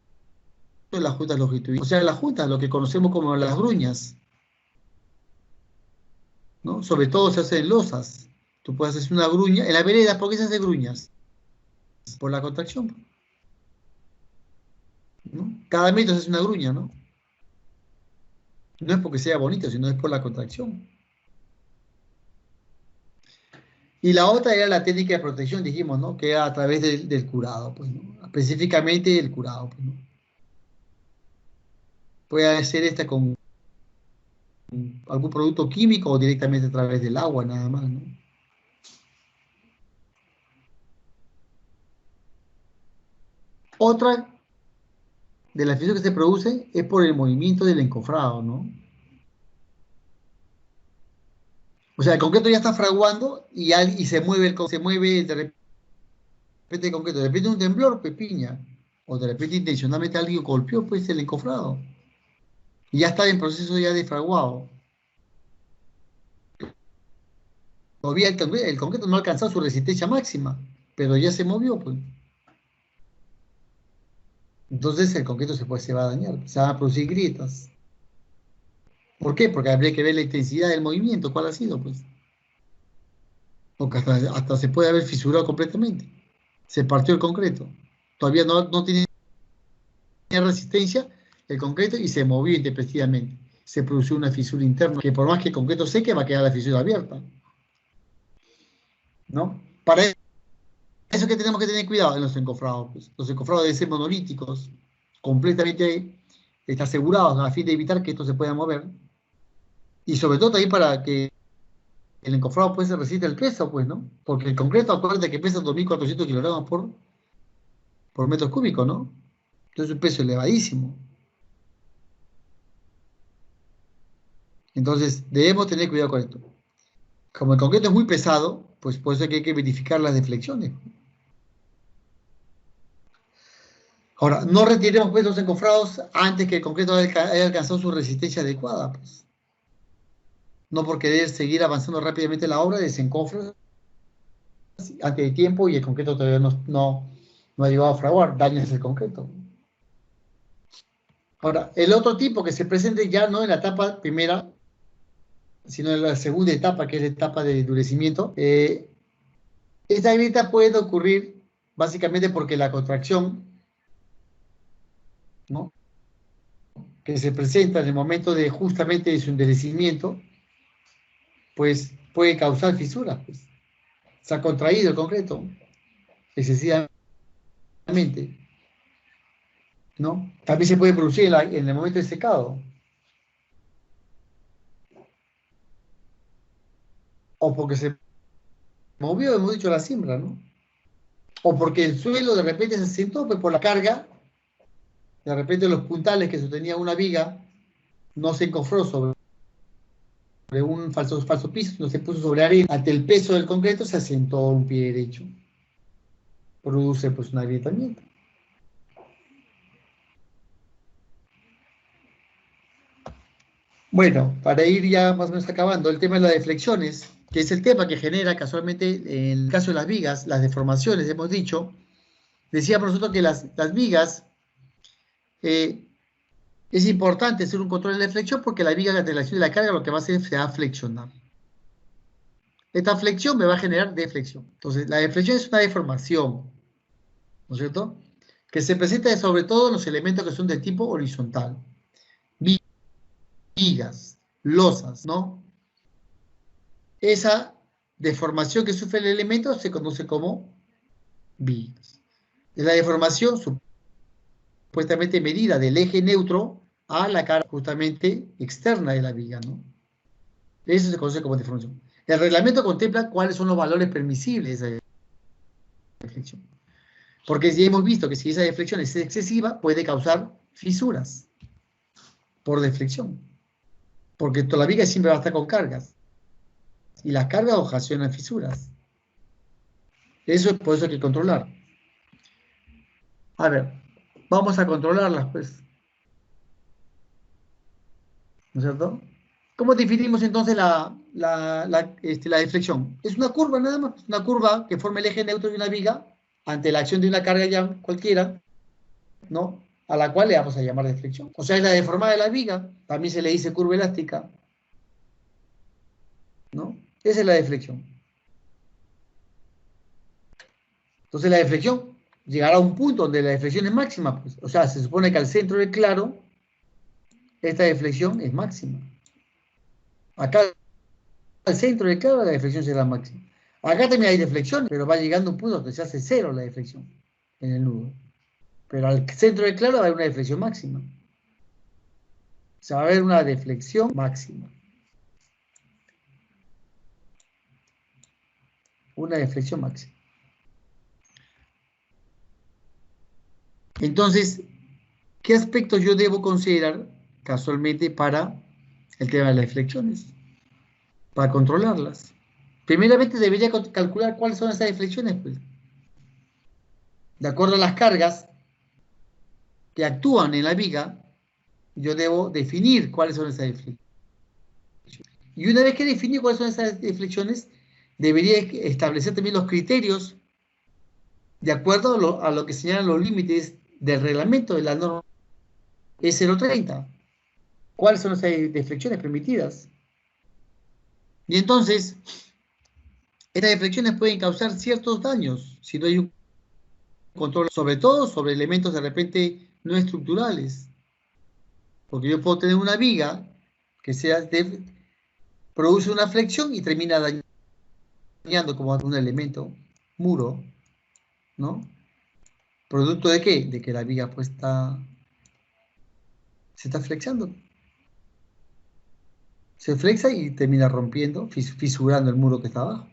de las juntas longitudinales, o sea, las juntas, lo que conocemos como las gruñas, ¿no? Sobre todo se hacen losas. Tú puedes hacer una gruña, en la vereda, ¿por qué se hace gruñas? Por la contracción, ¿no? Cada metro se hace una gruña, ¿no? No es porque sea bonito, sino es por la contracción. Y la otra era la técnica de protección, dijimos, ¿no? Que era a través del curado, pues, ¿no? Específicamente el curado, pues, ¿no? Puede ser esta con algún producto químico o directamente a través del agua, nada más, ¿no? Otra de las fisiones que se produce es por el movimiento del encofrado, ¿no? O sea, el concreto ya está fraguando y se mueve de repente el concreto. De repente un temblor, pepiña. O de repente intencionalmente alguien golpeó pues el encofrado. Y ya está en proceso ya de fraguado. Todavía el concreto no ha alcanzado su resistencia máxima, pero ya se movió, pues. Entonces el concreto se va a dañar, se van a producir grietas. ¿Por qué? Porque habría que ver la intensidad del movimiento, cuál ha sido, pues. Porque hasta se puede haber fisurado completamente. Se partió el concreto. Todavía no tiene resistencia el concreto y se movió intempestivamente. Se produjo una fisura interna, que por más que el concreto seque, va a quedar la fisura abierta, ¿no? Para eso que tenemos que tener cuidado en los encofrados. Pues. Los encofrados deben ser monolíticos, completamente asegurados, a fin de evitar que esto se pueda mover. Y sobre todo también para que el encofrado pues se resista el peso, pues, ¿no? Porque el concreto, acuérdate que pesa 2.400 kilogramos por metro cúbico, ¿no? Entonces es un peso elevadísimo. Entonces debemos tener cuidado con esto. Como el concreto es muy pesado, pues por eso hay que verificar las deflexiones. Ahora, no retiremos pues los encofrados antes que el concreto haya alcanzado su resistencia adecuada, pues. No por querer seguir avanzando rápidamente la obra, desencofra antes de tiempo y el concreto todavía no ha llegado a fraguar, dañas el concreto. Ahora, el otro tipo que se presente ya no en la etapa primera, sino en la segunda etapa, que es la etapa de endurecimiento, esta grieta puede ocurrir básicamente porque la contracción, ¿no?, que se presenta en el momento de justamente de su endurecimiento, pues puede causar fisuras. Pues. Se ha contraído el concreto excesivamente, ¿no? También se puede producir en el momento de secado. O porque se movió, hemos dicho, la siembra, ¿no? O porque el suelo de repente se sentó pues, por la carga, de repente los puntales que sostenía una viga no se encofró sobre un falso piso, no se puso sobre arena. Ante el peso del concreto se asentó un pie derecho. Produce pues un agrietamiento. Bueno, para ir ya más o menos acabando, el tema de las deflexiones, que es el tema que genera casualmente, en el caso de las vigas, las deformaciones, hemos dicho, decíamos nosotros que las vigas, es importante hacer un control de la flexión porque la viga de la acción de la carga lo que va a hacer es se va a flexionar. Esta flexión me va a generar deflexión. Entonces, la deflexión es una deformación, ¿no es cierto? Que se presenta sobre todo en los elementos que son de tipo horizontal. Vigas, losas, ¿no? Esa deformación que sufre el elemento se conoce como vigas. Es la deformación supuestamente medida del eje neutro a la cara justamente externa de la viga, ¿no? Eso se conoce como deformación. El reglamento contempla cuáles son los valores permisibles de esa deflexión. Porque ya hemos visto que si esa deflexión es excesiva, puede causar fisuras por deflexión. Porque toda la viga siempre va a estar con cargas. Y las cargas ocasionan fisuras. Eso es por eso hay que controlar. A ver, vamos a controlarlas, pues. ¿No es cierto? ¿Cómo definimos entonces la deflexión? Es una curva nada más, una curva que forma el eje neutro de una viga ante la acción de una carga ya cualquiera, ¿no? A la cual le vamos a llamar deflexión. O sea, es la deformada de la viga, también se le dice curva elástica, ¿no? Esa es la deflexión. Entonces la deflexión llegará a un punto donde la deflexión es máxima, pues. O sea, se supone que al centro del claro, esta deflexión es máxima. Acá al centro del claro la deflexión será máxima. Acá también hay deflexión, pero va llegando a un punto donde se hace cero la deflexión en el nudo. Pero al centro del claro va a haber una deflexión máxima. O sea, va a haber una deflexión máxima. Una deflexión máxima. Entonces, ¿qué aspectos yo debo considerar casualmente para el tema de las deflexiones? Para controlarlas. Primeramente debería calcular cuáles son esas deflexiones, pues. De acuerdo a las cargas que actúan en la viga, yo debo definir cuáles son esas deflexiones. Y una vez que definí cuáles son esas deflexiones, debería establecer también los criterios de acuerdo a lo que señalan los límites del reglamento de la norma E030. ¿Cuáles son esas deflexiones permitidas? Y entonces, estas deflexiones pueden causar ciertos daños si no hay un control, sobre todo sobre elementos de repente no estructurales. Porque yo puedo tener una viga que produce una flexión y termina dañando como un elemento muro, ¿no? ¿Producto de qué? De que la viga pues se está flexando. Se flexa y termina rompiendo, fisurando el muro que está abajo.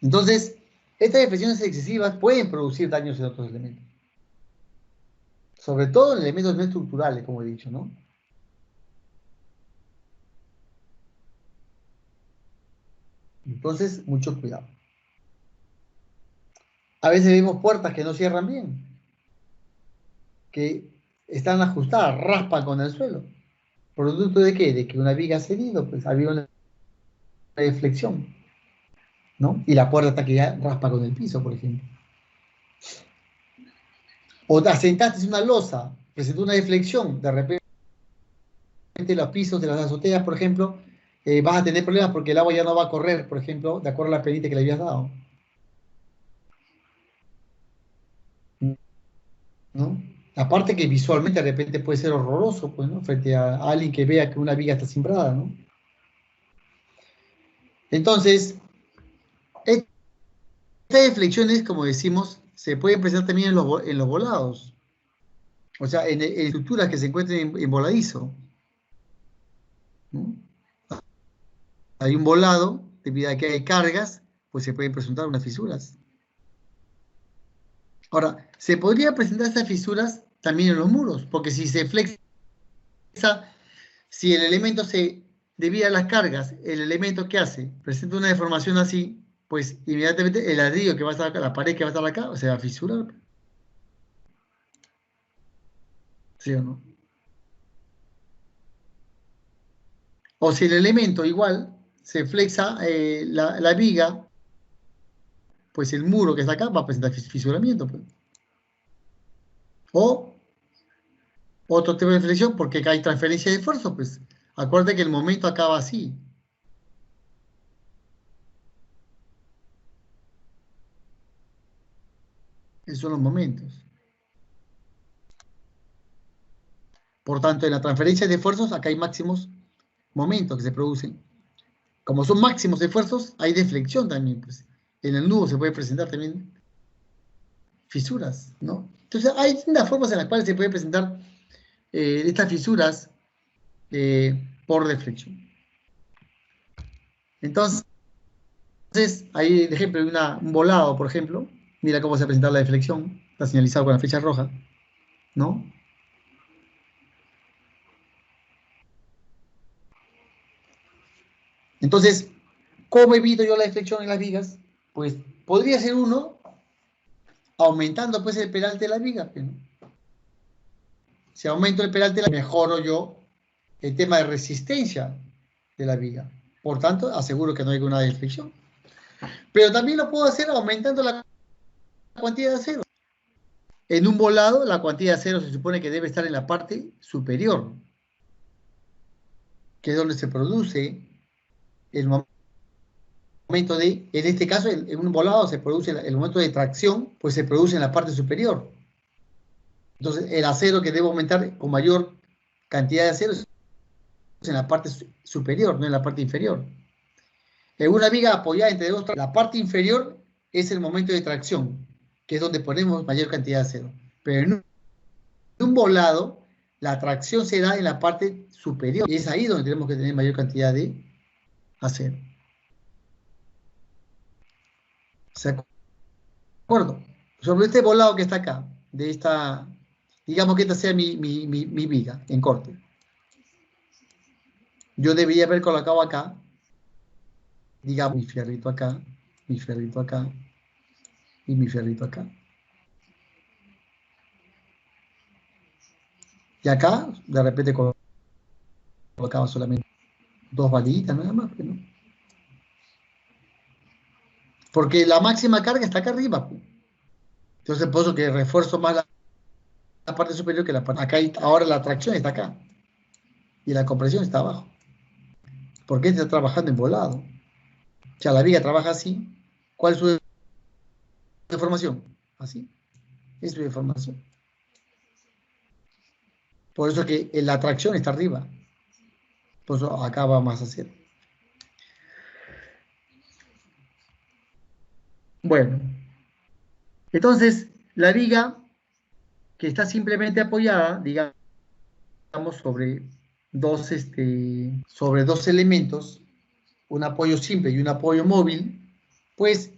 Entonces, estas flexiones excesivas pueden producir daños en otros elementos. Sobre todo en elementos no estructurales, como he dicho, ¿no? Entonces, mucho cuidado. A veces vemos puertas que no cierran bien, que están ajustadas, raspan con el suelo. ¿Producto de qué? De que una viga ha cedido, pues había una deflexión, ¿no? Y la puerta está que ya raspa con el piso, por ejemplo. O te asentaste en una losa, presentó una deflexión, de repente los pisos de las azoteas, por ejemplo, vas a tener problemas porque el agua ya no va a correr, por ejemplo, de acuerdo a la pendiente que le habías dado, ¿no? Aparte que visualmente de repente puede ser horroroso, pues, ¿no? Frente a alguien que vea que una viga está cimbrada, ¿no? Entonces, estas deflexiones, como decimos, se pueden presentar también en los volados, o sea, en estructuras que se encuentren en voladizo, ¿no? Hay un volado, debido a que hay cargas, pues se pueden presentar unas fisuras. Ahora, se podría presentar estas fisuras también en los muros, porque si se flexa, si el elemento debido a las cargas, el elemento que hace, presenta una deformación así, pues inmediatamente el ladrillo que va a estar acá, la pared que va a estar acá, se va a fisurar. ¿Sí o no? O si el elemento igual se flexa la viga, pues el muro que está acá va a presentar fisuramiento. Pues. O otro tipo de flexión, porque acá hay transferencia de esfuerzo, pues. Acuérdate que el momento acaba así. Esos son los momentos. Por tanto, en la transferencia de esfuerzos, acá hay máximos momentos que se producen. Como son máximos esfuerzos, hay deflexión también, pues. En el nudo se puede presentar también fisuras, ¿no? Entonces, hay distintas formas en las cuales se puede presentar estas fisuras por deflexión. Entonces, ahí, de ejemplo, un volado, por ejemplo, mira cómo se presenta la deflexión, está señalizado con la flecha roja, ¿no? Entonces, ¿cómo evito yo la deflexión en las vigas? Pues podría ser uno aumentando pues el peralte de la viga. ¿No? Si aumento el peralte, mejoro yo el tema de resistencia de la viga. Por tanto, aseguro que no hay una deflexión. Pero también lo puedo hacer aumentando la cuantía de acero. En un volado, la cuantía de acero se supone que debe estar en la parte superior, que es donde se produce el momento de, en este caso, en un volado se produce el momento de tracción, pues se produce en la parte superior. Entonces, el acero que debe aumentar con mayor cantidad de acero es en la parte superior, no en la parte inferior. En una viga apoyada entre dos, la parte inferior es el momento de tracción, que es donde ponemos mayor cantidad de acero. Pero en un volado, la tracción se da en la parte superior, y es ahí donde tenemos que tener mayor cantidad de acero. ¿Se acuerdo? Sobre este volado que está acá, de esta, digamos que esta sea mi viga en corte. Yo debería haber colocado acá, digamos, mi fierrito acá, mi fierrito acá y mi fierrito acá. Y acá, de repente, colocaba solamente dos balitas, nada más, ¿no? Porque la máxima carga está acá arriba. Entonces, por eso que refuerzo más la parte superior que la parte. Acá ahora la tracción está acá. Y la compresión está abajo. Porque este está trabajando en volado. O sea, la viga trabaja así. ¿Cuál es su deformación? Así. Es su deformación. Por eso que la atracción está arriba. Por eso acá va más hacia. Bueno, entonces la viga que está simplemente apoyada, digamos, sobre dos elementos, un apoyo simple y un apoyo móvil, pues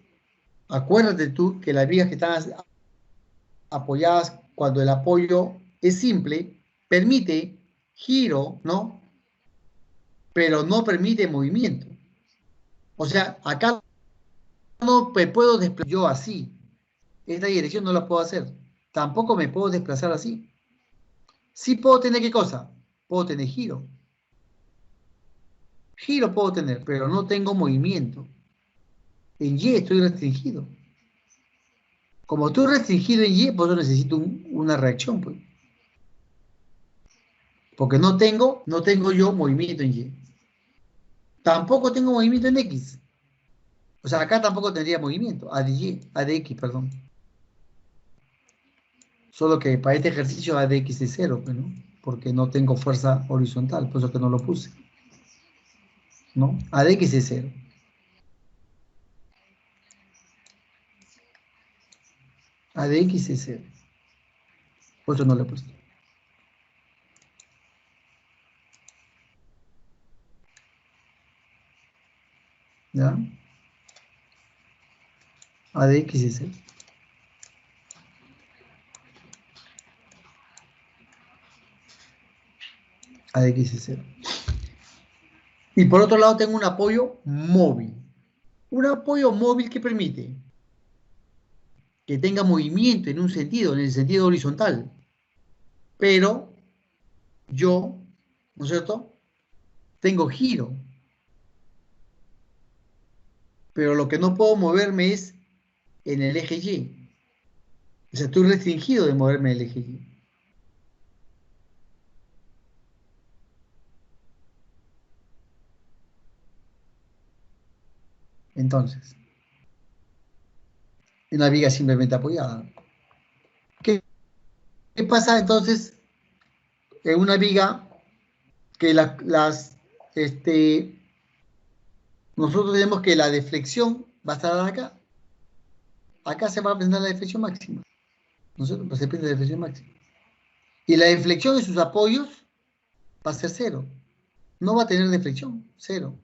acuérdate tú que las vigas que están apoyadas cuando el apoyo es simple, permite giro, ¿no? Pero no permite movimiento. O sea, acá no me puedo desplazar yo así. Esta dirección no la puedo hacer. Tampoco me puedo desplazar así. Sí puedo tener, ¿qué cosa? Puedo tener giro. Giro puedo tener, pero no tengo movimiento. En Y estoy restringido. Como estoy restringido en Y, por eso necesito una reacción, pues. Porque no tengo yo movimiento en Y. Tampoco tengo movimiento en X. O sea, acá tampoco tendría movimiento. A de Y, A de X, perdón. Solo que para este ejercicio A de X es cero, pues, ¿no? Porque no tengo fuerza horizontal, por eso que no lo puse. ¿No? A de X es cero. A de X es cero. Por eso no lo he puesto. ¿Ya? A de X es cero. A de X es cero. Y por otro lado tengo un apoyo móvil. Un apoyo móvil que permite que tenga movimiento en un sentido, en el sentido horizontal. Pero yo, ¿no es cierto? Tengo giro. Pero lo que no puedo moverme es en el eje Y. O sea, estoy restringido de moverme en el eje Y. Entonces, una viga simplemente apoyada. ¿Qué, qué pasa entonces en una viga que nosotros tenemos que la deflexión va a estar acá? Acá se va a presentar la deflexión máxima. Nosotros pues, se presenta la deflexión máxima. Y la deflexión de sus apoyos va a ser cero. No va a tener deflexión, cero.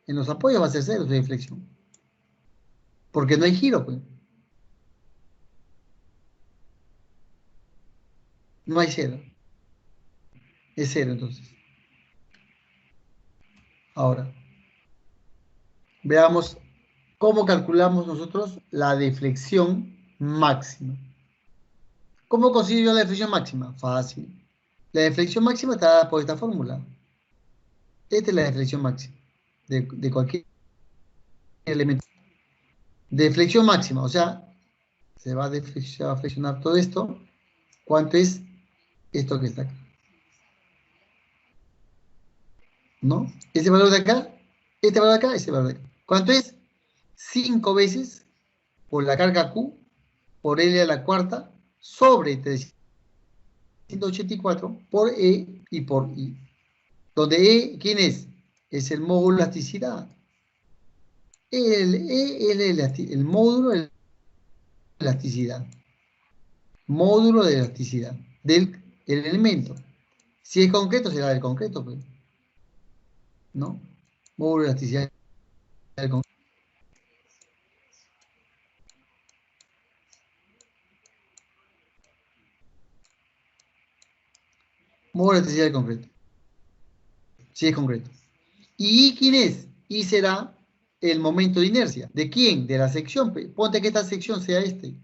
En los apoyos va a ser cero su deflexión. Porque no hay giro, pues. No hay cero. Es cero entonces. Ahora, veamos cómo calculamos nosotros la deflexión máxima. ¿Cómo consigo yo la deflexión máxima? Fácil. La deflexión máxima está dada por esta fórmula. Esta es la deflexión máxima de cualquier elemento. Deflexión máxima, o sea, se va a flexionar todo esto. ¿Cuánto es esto que está acá? ¿No? Ese valor de acá, este valor de acá, ese valor de acá. ¿Cuánto es? 5 veces por la carga Q por L a la cuarta sobre 384 por E y por I. Donde E, ¿quién es? Es el módulo de elasticidad. El E es el módulo de elasticidad. Módulo de elasticidad del elemento. Si es concreto, será del concreto, pues. ¿No? Módulo de elasticidad del concreto. Módulo de elasticidad del concreto. Si es concreto. ¿Y quién es? Y será el momento de inercia. ¿De quién? De la sección. Ponte que esta sección sea este.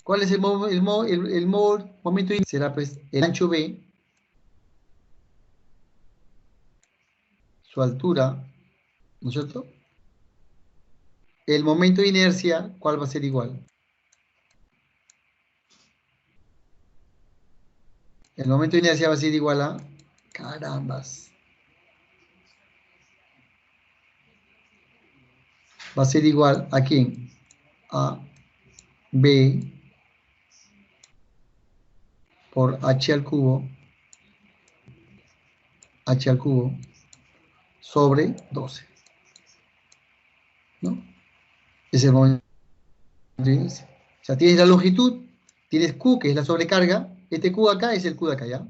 ¿Cuál es el momento de inercia? Será pues el ancho B, su altura, ¿no es cierto? El momento de inercia, ¿cuál va a ser igual? El momento de inercia va a ser igual a... Carambas. va a ser igual a ¿quién? A B por H al cubo sobre 12, ¿no? Es el momento de inercia. O sea, tienes la longitud, tienes Q, que es la sobrecarga, este Q acá es el Q de acá, ¿ya?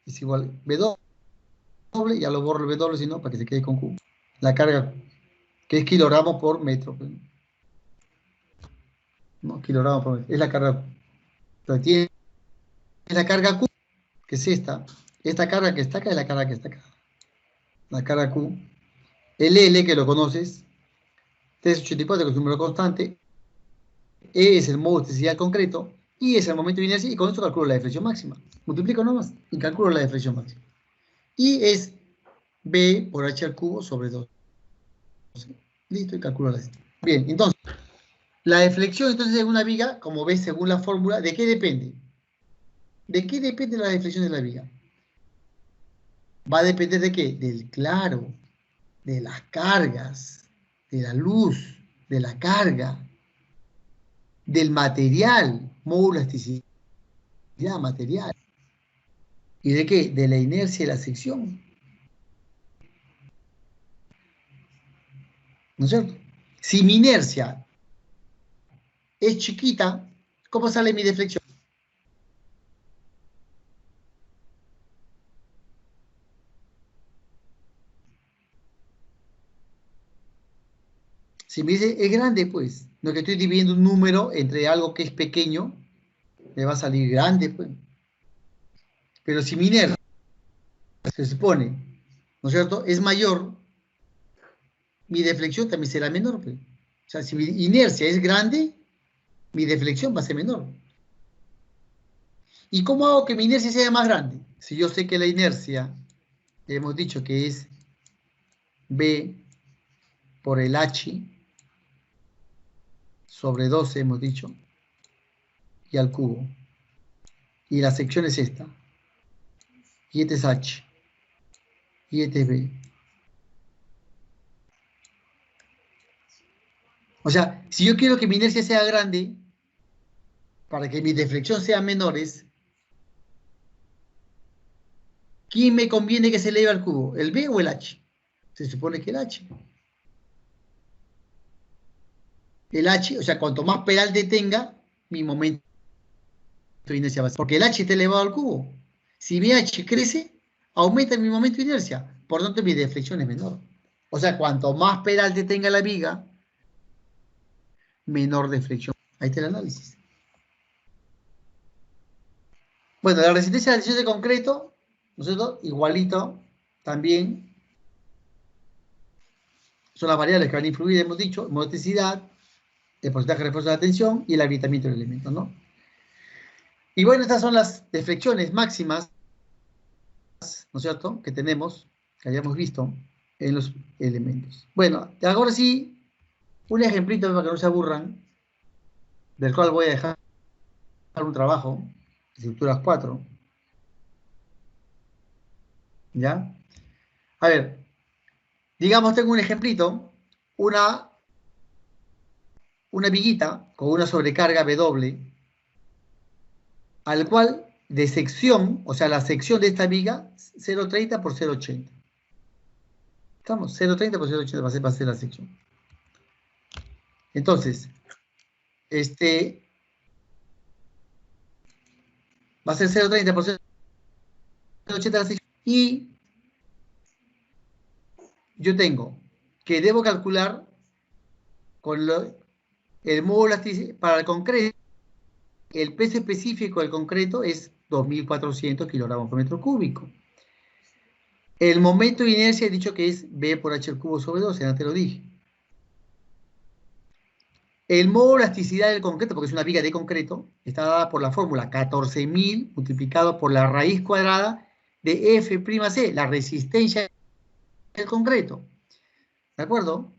Es igual W, ya lo borro el W, si no, para que se quede con Q. La carga, que es kilogramos por metro. ¿No? Kilogramos por metro. Es la carga. Entonces, tienes la carga Q, que es esta. Esta carga que está acá es la carga que está acá. La carga Q. El L, que lo conoces, 384, que es un número constante. E es el modo de elasticidad del concreto. Y es el momento de inercia. Y con esto calculo la deflexión máxima. Multiplico nomás y calculo la deflexión máxima. Y es B por H al cubo sobre 2. Listo, y calculo la deflexión. Bien, entonces, la deflexión entonces de una viga, como ves según la fórmula, ¿de qué depende? ¿De qué depende la deflexión de la viga? Va a depender de qué? Del claro, de las cargas, de la luz, de la carga, del material, módulo elasticidad material. ¿Y de qué? De la inercia de la sección. ¿No es cierto? Si mi inercia es chiquita, ¿cómo sale mi deflexión? Si me dice es grande, pues, no que estoy dividiendo un número entre algo que es pequeño, me va a salir grande, pues. Pero si mi inercia se supone, ¿no es cierto?, es mayor, mi deflexión también será menor, pues. O sea, si mi inercia es grande, mi deflexión va a ser menor. ¿Y cómo hago que mi inercia sea más grande? Si yo sé que la inercia, hemos dicho que es B por el H sobre 12, hemos dicho, y al cubo. Y la sección es esta. Y este es H. Y este es B. O sea, si yo quiero que mi inercia sea grande, para que mi deflexión sea menores, ¿quién me conviene que se eleve al cubo? ¿El B o el H? Se supone que el H. El H, o sea, cuanto más peralte tenga, mi momento de inercia va a ser. Porque el H está elevado al cubo. Si mi H crece, aumenta mi momento de inercia. Por lo tanto, mi deflexión es menor. O sea, cuanto más peralte tenga la viga, menor deflexión. Ahí está el análisis. Bueno, la resistencia a la lesión de concreto, ¿no es cierto? Igualito, también. Son las variables que van a influir, hemos dicho, motricidad, el porcentaje de refuerzo de la tensión y el agrietamiento del elemento, ¿no? Y bueno, estas son las deflexiones máximas, ¿no es cierto?, que tenemos, que hayamos visto en los elementos. Bueno, ahora sí, un ejemplito para que no se aburran, del cual voy a dejar un trabajo, estructuras 4, ¿ya? A ver, digamos, tengo un ejemplito, una viguita con una sobrecarga W, al cual de sección, o sea, la sección de esta viga, 0,30 por 0,80. Estamos, 0,30 por 0,80 va a ser la sección. Entonces, va a ser 0,30 por 0,80 la sección. Y yo tengo que debo calcular con el módulo para el concreto, el peso específico del concreto es 2.400 kilogramos por metro cúbico. El momento de inercia he dicho que es B por H al cubo sobre 12, ya te lo dije. El modo de elasticidad del concreto, porque es una viga de concreto, está dada por la fórmula 14.000 multiplicado por la raíz cuadrada de F'C, la resistencia del concreto. ¿De acuerdo?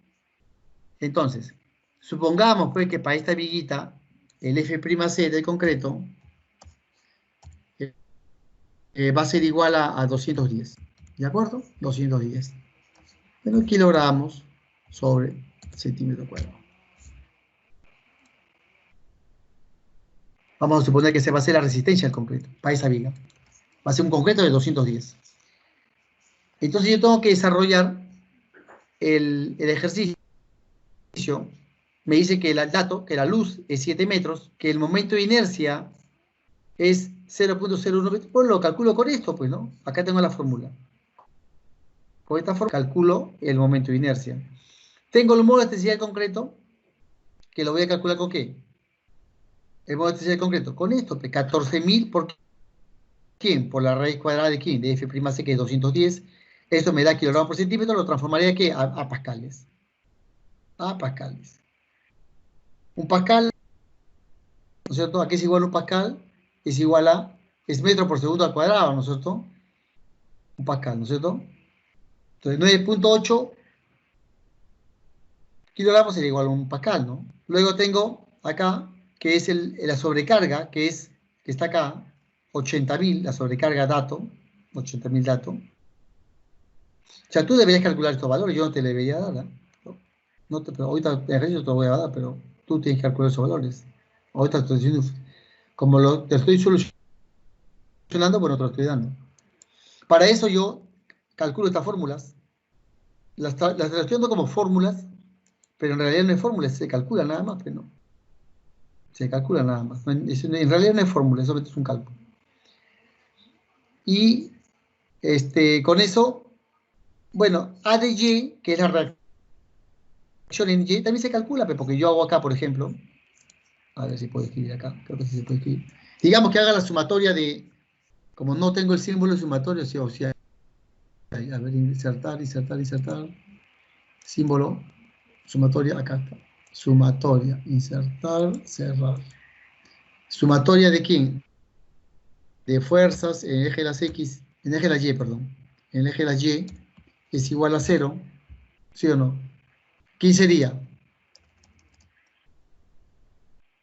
Entonces, supongamos pues que para esta viguita, el F'C del concreto va a ser igual a 210. ¿De acuerdo? 210. Bueno, kilogramos sobre centímetro cuadrado. Vamos a suponer que se va a hacer la resistencia al concreto, para esa viga. Va a ser un concreto de 210. Entonces yo tengo que desarrollar el ejercicio. Me dice que el dato, que la luz es 7 metros, que el momento de inercia es 0.01 metros. Pues lo calculo con esto, pues, ¿no? Acá tengo la fórmula. Con esta fórmula calculo el momento de inercia. Tengo el modo de elasticidad del concreto, que lo voy a calcular con qué. El modo de elasticidad del concreto. Con esto, pues, 14.000 por ¿quién? Por la raíz cuadrada de ¿quién? De F', que es 210. Esto me da kilogramos por centímetro, lo transformaría ¿qué? A pascales. A pascales. Un pascal, ¿no es cierto? ¿A qué es igual un pascal? Es igual a, es metro por segundo al cuadrado, ¿no es cierto? Un pascal, ¿no es cierto? Entonces 9.8 kilogramos sería igual a un pascal, ¿no? Luego tengo acá, que es la sobrecarga, que está acá, 80.000, la sobrecarga dato, 80.000 datos. O sea, tú deberías calcular estos valores, yo no te debería dar, ¿no? Pero ahorita en ejercicio te lo voy a dar, pero tú tienes que calcular esos valores. Ahorita te estoy diciendo, como te estoy solucionando, bueno, te lo estoy dando. Para eso yo calculo estas fórmulas, las estoy dando como fórmulas, pero en realidad no es fórmula, se calcula nada más, pero no. Se calcula nada más. En realidad no es fórmula, solamente es un cálculo. Y con eso, bueno, A de Y, que es la reacción en Y, también se calcula, porque yo hago acá, por ejemplo, a ver si puedo escribir acá, creo que sí se puede escribir. Digamos que haga la sumatoria de, como no tengo el símbolo sumatorio, o sea, a ver, insertar, símbolo, sumatoria, acá está. Sumatoria, insertar, cerrar. ¿Sumatoria de quién? De fuerzas en el eje de las X, en el eje de las Y, perdón. En el eje de las Y es igual a 0, ¿sí o no? ¿Qué sería?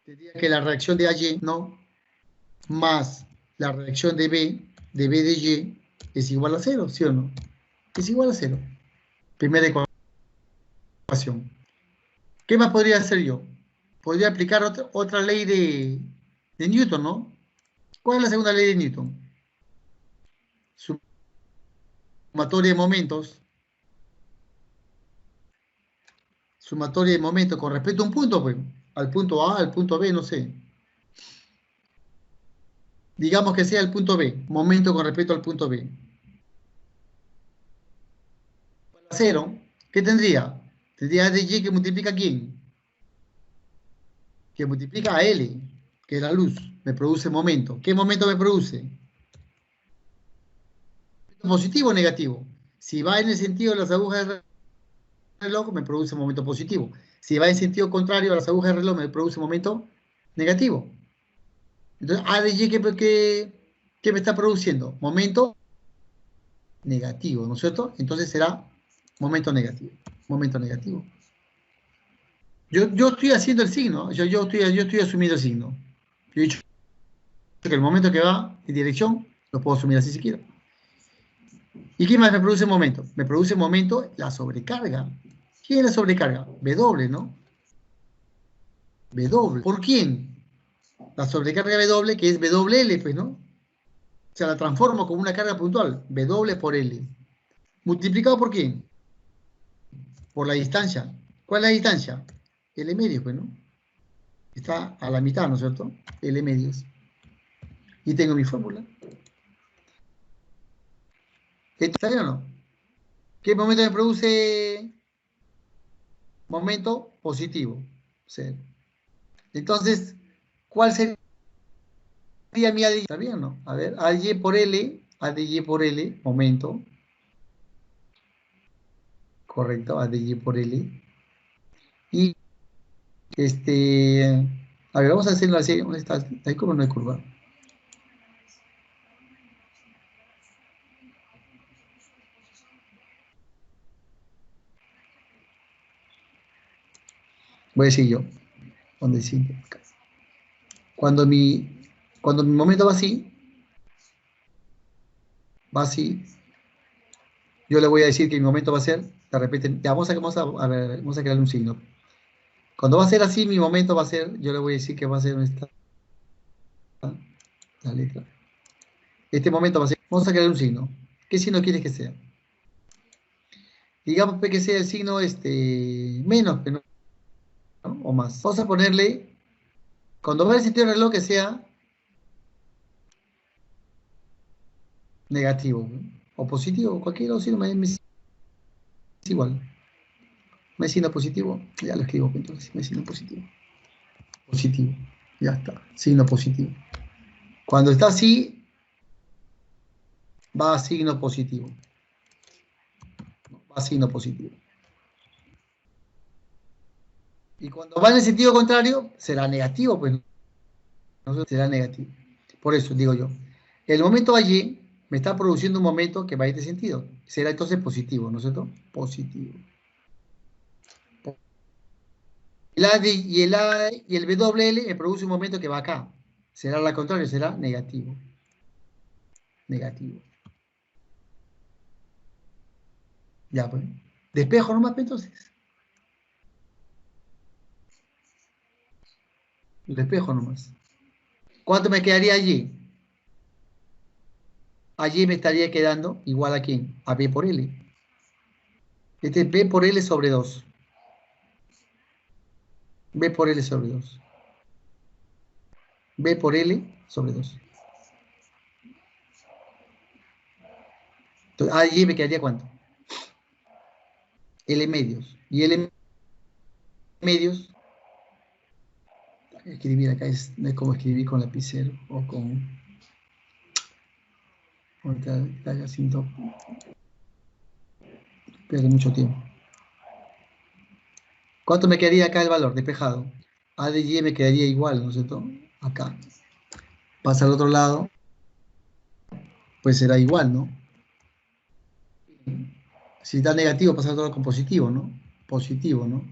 Sería que la reacción de AY, ¿no? Más la reacción de B de Y, es igual a 0, ¿sí o no? Es igual a 0. Primera ecuación. ¿Qué más podría hacer yo? Podría aplicar otra ley de Newton, ¿no? ¿Cuál es la segunda ley de Newton? Sumatoria de momentos. Sumatoria de momentos con respecto a un punto, pues. Al punto A, al punto B, no sé. Digamos que sea el punto B. Momento con respecto al punto B. 0. ¿Qué tendría? Tendría de Y que multiplica ¿a quién? Que multiplica a L, que es la luz. Me produce momento. ¿Qué momento me produce? ¿Positivo o negativo? Si va en el sentido de las agujas del reloj, me produce momento positivo. Si va en sentido contrario a las agujas del reloj, me produce momento negativo. Entonces, A de Y, ¿qué me está produciendo? Momento negativo, ¿no es cierto? Entonces será momento negativo. Momento negativo. Yo estoy haciendo el signo, yo estoy asumiendo el signo. Yo he dicho que el momento que va en dirección, lo puedo asumir así si quiero. ¿Y qué más me produce momento? Me produce momento la sobrecarga. ¿Quién es la sobrecarga? W, ¿no? W. ¿Por quién? La sobrecarga W, que es WL, pues, ¿no? O sea, la transformo como una carga puntual. W por L. ¿Multiplicado por quién? Por la distancia. ¿Cuál es la distancia? L medios, pues, ¿no? Está a la mitad, ¿no es cierto? L medios. Y tengo mi fórmula. ¿Está bien o no? ¿Qué momento me produce? Momento positivo. ¿Sí? Entonces, ¿cuál sería mi ADY? ¿Está bien o no? A ver, ADY por L, ADY por L, momento. Correcto, ADY por L. Y, a ver, vamos a hacerlo así. ¿Dónde está? ¿Hay curva o no hay curva? Voy a decir yo. ¿Dónde sí? Cuando cuando mi momento va así, Yo le voy a decir que mi momento va a ser, de repente, ya a ver, vamos a crear un signo. Cuando va a ser así, mi momento va a ser, yo le voy a decir que va a ser esta, la letra. Este momento va a ser, vamos a crear un signo. ¿Qué signo quieres que sea? Digamos que sea el signo menos, ¿no? O más. Vamos a ponerle, cuando va el sentido del reloj, que sea negativo, ¿no? O positivo, cualquier otro signo es igual. Me signo positivo, ya lo escribo, entonces, me signo positivo. Positivo, ya está, signo positivo. Cuando está así, va a signo positivo. Va a signo positivo. Y cuando va en el sentido contrario, será negativo, pues no será negativo. Por eso digo yo, el momento allí me está produciendo un momento que va en este sentido. Será entonces positivo, ¿no es cierto? Positivo. Y el WL me produce un momento que va acá. Será lo contrario, será negativo. Negativo. Ya, pues. Despejo nomás, pues, entonces. Despejo nomás. ¿Cuánto me quedaría allí? Allí me estaría quedando igual a quién? A B por L. Este es B por L sobre 2. B por L sobre 2. B por L sobre 2. Entonces, allí me quedaría ¿cuánto? L medios. Y L medios, escribir acá no es como escribir con lapicero o con... Pierde mucho tiempo. ¿Cuánto me quedaría acá el valor despejado? A de Y me quedaría igual, ¿no es cierto? Acá. Pasa al otro lado, pues será igual, ¿no? Si está negativo, pasa al otro lado con positivo, ¿no? Positivo, ¿no?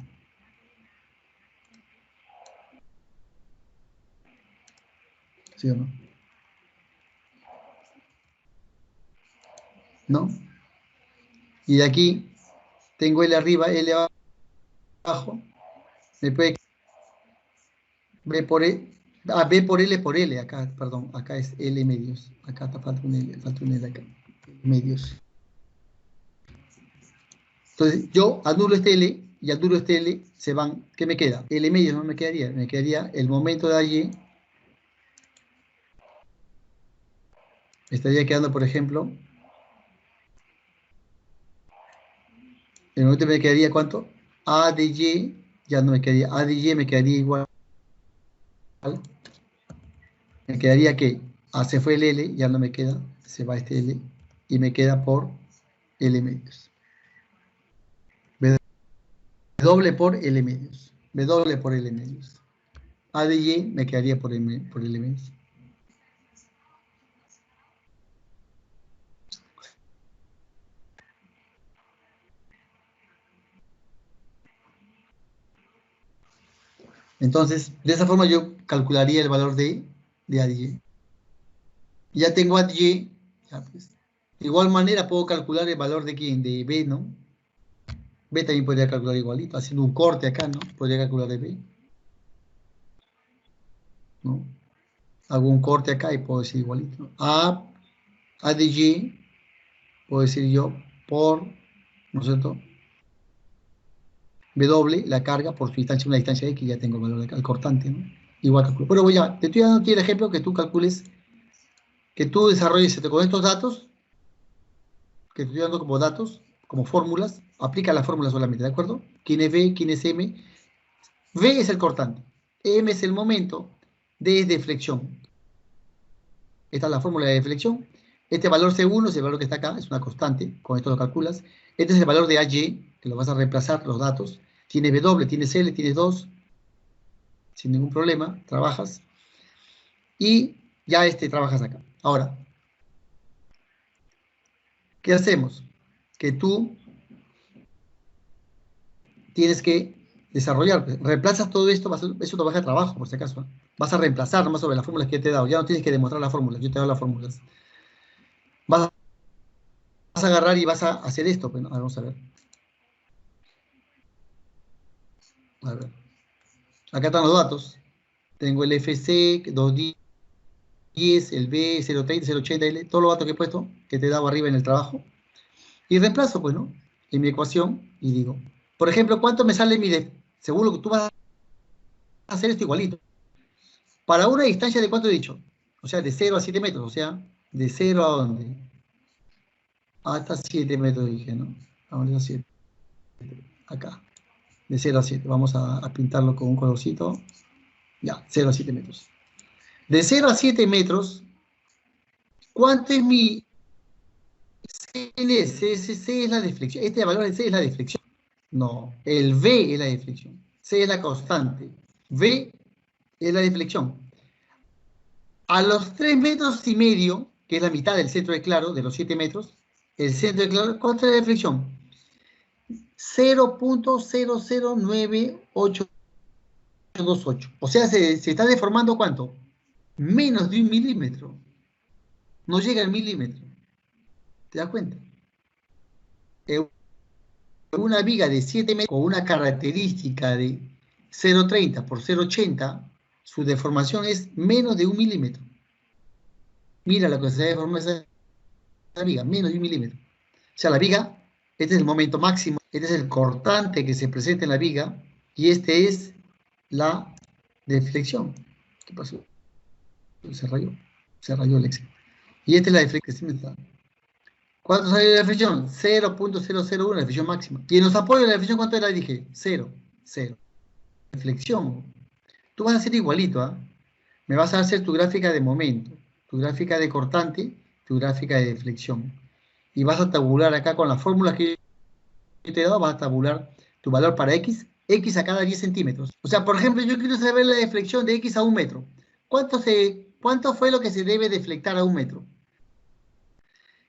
¿Sí o no? ¿No? Y de aquí tengo L arriba, L abajo. Me puede B por E. B por L por L, acá, perdón, acá es L medios. Acá falta un L acá. Medios. Entonces, yo anulo este L y anulo este L, se van. ¿Qué me queda? L medios no me quedaría. Me quedaría el momento de allí. Estaría quedando, por ejemplo, el momento me quedaría ¿cuánto? A de Y, ya no me quedaría. A de Y me quedaría igual. Me quedaría que A se fue el L, ya no me queda. Se va este L y me queda por L medios. W por L medios. W por L medios. A de Y me quedaría por L medios. Entonces, de esa forma yo calcularía el valor de A de Y. Ya tengo A de Y. Ya pues. De igual manera puedo calcular el valor de quién, de B, ¿no? B también podría calcular igualito, haciendo un corte acá, ¿no? Podría calcular de B, ¿no? Hago un corte acá y puedo decir igualito. A de Y, puedo decir yo, por, ¿no es cierto? W, la carga, por su distancia, una distancia X, ya tengo el valor del cortante, ¿no? Igual calculo. Pero voy a, te estoy dando aquí el ejemplo que tú calcules, que tú desarrolles con estos datos, que te estoy dando como datos, como fórmulas, aplica la fórmula solamente, ¿de acuerdo? ¿Quién es B? ¿Quién es M? V es el cortante, M es el momento, D es deflexión. Esta es la fórmula de deflexión. Este valor C1 es el valor que está acá, es una constante, con esto lo calculas. Este es el valor de AY, que lo vas a reemplazar los datos. Tiene W, tienes L, tienes 2, sin ningún problema, trabajas. Y ya trabajas acá. Ahora, ¿qué hacemos? Que tú tienes que desarrollar, reemplazas todo esto, eso te baja de trabajo, por si acaso. Vas a reemplazar nomás sobre las fórmulas que te he dado. Ya no tienes que demostrar las fórmulas, yo te he dado las fórmulas. Vas vas a agarrar y vas a hacer esto. Bueno, vamos a ver. A ver. Acá están los datos. Tengo el FC 210, el B 030, 080, todos los datos que he puesto, que te he dado arriba en el trabajo. Y reemplazo, pues, ¿no? En mi ecuación y digo, por ejemplo, ¿cuánto me sale según lo que tú vas a hacer esto igualito? Para una distancia de ¿cuánto he dicho? O sea, de 0 a 7 metros, o sea, de 0 a ¿dónde? Hasta 7 metros dije, ¿no? Ahora 7. Acá. De 0 a 7. Vamos a pintarlo con un colorcito. Ya, 0 a 7 metros. De 0 a 7 metros, ¿cuánto es mi CNS? C es la deflexión. Este valor de C es la deflexión. No, el V es la deflexión. C es la constante. V es la deflexión. A los 3 metros y medio, que es la mitad del centro de claro, de los 7 metros, el centro de claro, ¿cuánto es la deflexión? 0.009828. O sea, se está deformando ¿cuánto? Menos de 1 milímetro. No llega al milímetro. ¿Te das cuenta? Una viga de 7 metros con una característica de 0.30 por 0.80, su deformación es menos de 1 milímetro. Mira lo que se deforma esa viga, menos de 1 milímetro. O sea, la viga, este es el momento máximo, este es el cortante que se presenta en la viga, y este es la deflexión. ¿Qué pasó? Se rayó el Excel. Y esta es la deflexión. ¿Cuánto sale la deflexión? 0.001, la deflexión máxima. Y en los apoyos de la deflexión, ¿cuánto era? Dije, 0. Deflexión. Tú vas a hacer igualito, ¿ah? Me vas a hacer tu gráfica de momento, tu gráfica de cortante, tu gráfica de deflexión. Y vas a tabular acá con las fórmulas que yo te he dado, vas a tabular tu valor para X a cada 10 centímetros. O sea, por ejemplo, yo quiero saber la deflexión de X a 1 metro. ¿Cuánto fue lo que se debe deflectar a 1 metro?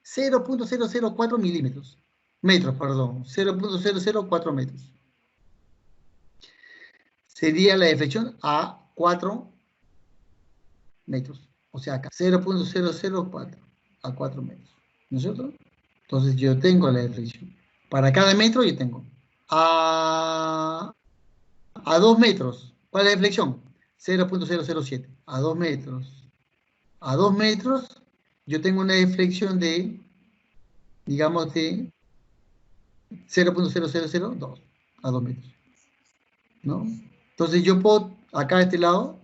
0.004 milímetros. Metros, perdón. 0.004 metros. Sería la deflexión a 4 metros. O sea, acá 0.004 a 4 metros. ¿No es cierto? Entonces yo tengo la deflexión. Para cada metro yo tengo a 2 metros. ¿Cuál es la deflexión? 0.007. A 2 metros. A 2 metros yo tengo una deflexión de, digamos, de 0.0002 a 2 metros. ¿No? Entonces yo puedo, acá de este lado,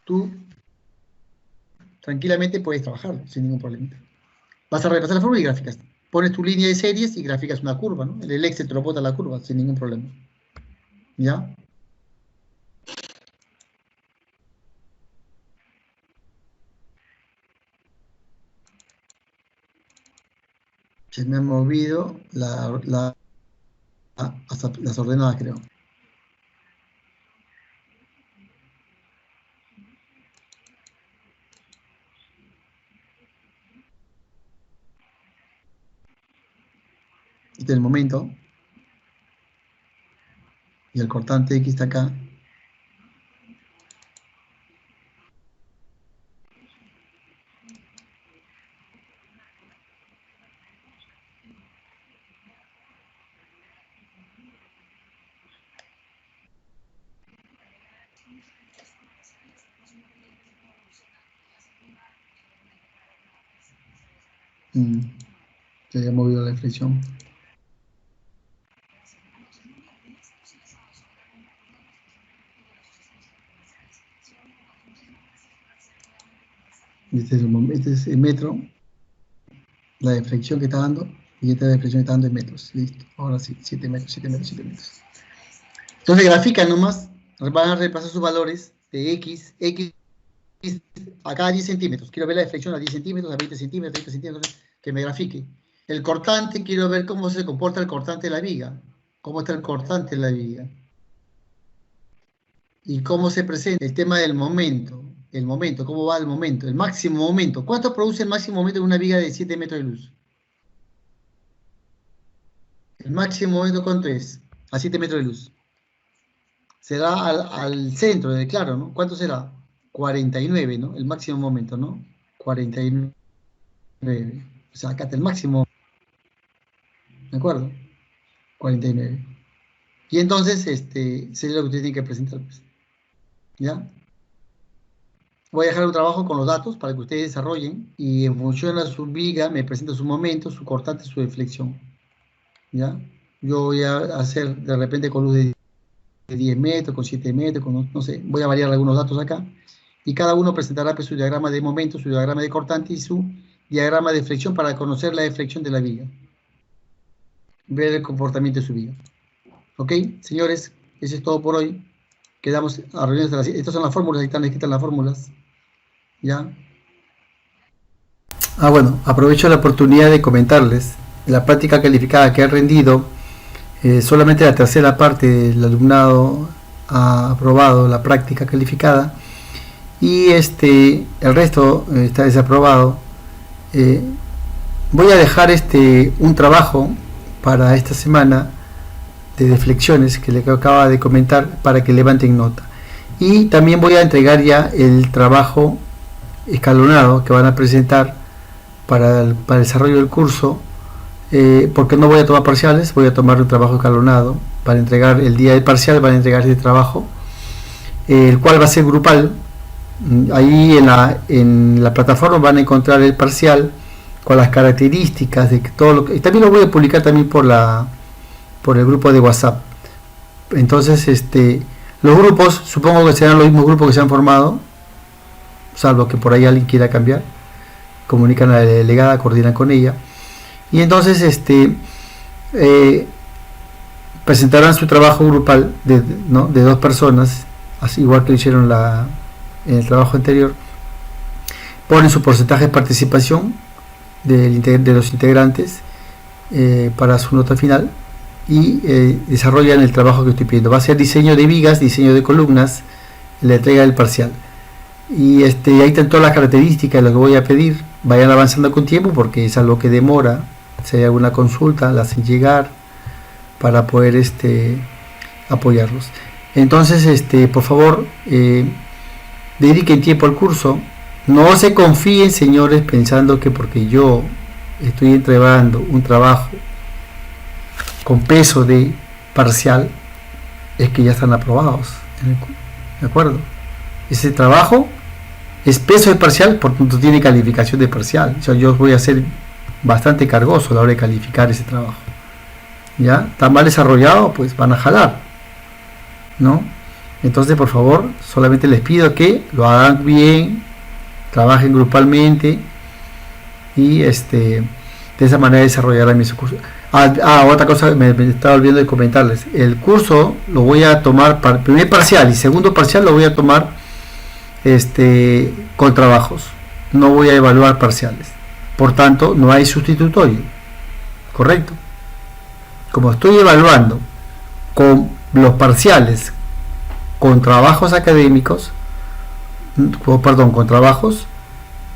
tú tranquilamente puedes trabajar sin ningún problema. Vas a repasar la fórmula y gráficas. Pones tu línea de series y gráficas una curva, ¿no? El Excel te lo bota la curva sin ningún problema. ¿Ya? Se me han movido hasta las ordenadas, creo. Este es el momento. Y el cortante X está acá. Se había movido la deflexión. Este es el metro, la deflexión que está dando, y esta deflexión que está dando en metros. Listo. Ahora sí, 7 metros, 7 metros, 7 metros. Entonces grafican nomás, van a repasar sus valores de X a cada 10 centímetros. Quiero ver la deflexión a 10 centímetros, a 20 centímetros, 30 centímetros, que me grafique. El cortante, quiero ver cómo se comporta el cortante de la viga. Cómo está el cortante de la viga. Y cómo se presenta el tema del momento. El momento, cómo va el momento, el máximo momento. ¿Cuánto produce el máximo momento en una viga de 7 metros de luz? El máximo momento, ¿cuánto es? A 7 metros de luz. Será al centro, claro, ¿no? ¿Cuánto será? 49, ¿no? El máximo momento, ¿no? 49. O sea, acá está el máximo. ¿De acuerdo? 49. Y entonces, sería lo que usted tiene que presentar, pues. ¿Ya? Voy a dejar un trabajo con los datos para que ustedes desarrollen y en función a su viga me presenta su momento, su cortante, su deflexión. ¿Ya? Yo voy a hacer de repente con luz de 10 metros, con 7 metros, con, no sé, voy a variar algunos datos acá. Y cada uno presentará pues, su diagrama de momento, su diagrama de cortante y su diagrama de flexión para conocer la deflexión de la viga. Ver el comportamiento de su viga. ¿Ok? Señores, eso es todo por hoy. Quedamos a reuniones de las... Estas son las fórmulas, ahí están escritas las fórmulas. ¿Ya? Bueno, aprovecho la oportunidad de comentarles la práctica calificada que ha rendido. Solamente la tercera parte del alumnado ha aprobado la práctica calificada y el resto está desaprobado. Voy a dejar un trabajo para esta semana de deflexiones que le acaba de comentar para que levanten nota, y también voy a entregar ya el trabajo escalonado que van a presentar para el desarrollo del curso, porque no voy a tomar parciales, voy a tomar un trabajo escalonado para entregar el día del parcial, van a entregar este trabajo, el cual va a ser grupal. Ahí en la plataforma van a encontrar el parcial con las características de todo lo que... También lo voy a publicar también por el grupo de WhatsApp. Entonces, los grupos, supongo que serán los mismos grupos que se han formado, salvo que por ahí alguien quiera cambiar. Comunican a la delegada, coordinan con ella. Y entonces, presentarán su trabajo grupal de 2 personas, así igual que lo hicieron en el trabajo anterior. Ponen su porcentaje de participación de los integrantes para su nota final y desarrollan el trabajo que estoy pidiendo. Va a ser diseño de vigas, diseño de columnas, la entrega del parcial. Y ahí están todas las características de lo que voy a pedir. Vayan avanzando con tiempo porque es algo que demora. Si hay alguna consulta, la hacen llegar para poder apoyarlos. Entonces, por favor, dediquen tiempo al curso. No se confíen, señores, pensando que porque yo estoy entregando un trabajo con peso de parcial es que ya están aprobados. ¿De acuerdo? Ese trabajo es peso de parcial, por tanto tiene calificación de parcial. O sea, yo voy a ser bastante cargoso a la hora de calificar ese trabajo. ¿Ya? Está mal desarrollado, pues van a jalar, ¿no? Entonces, por favor, solamente les pido que lo hagan bien, trabajen grupalmente y de esa manera desarrollarán mi curso. Otra cosa me estaba olvidando de comentarles. El curso lo voy a tomar para el primer parcial y segundo parcial lo voy a tomar con trabajos. No voy a evaluar parciales. Por tanto, no hay sustitutorio. ¿Correcto? Como estoy evaluando con los parciales con trabajos académicos, con trabajos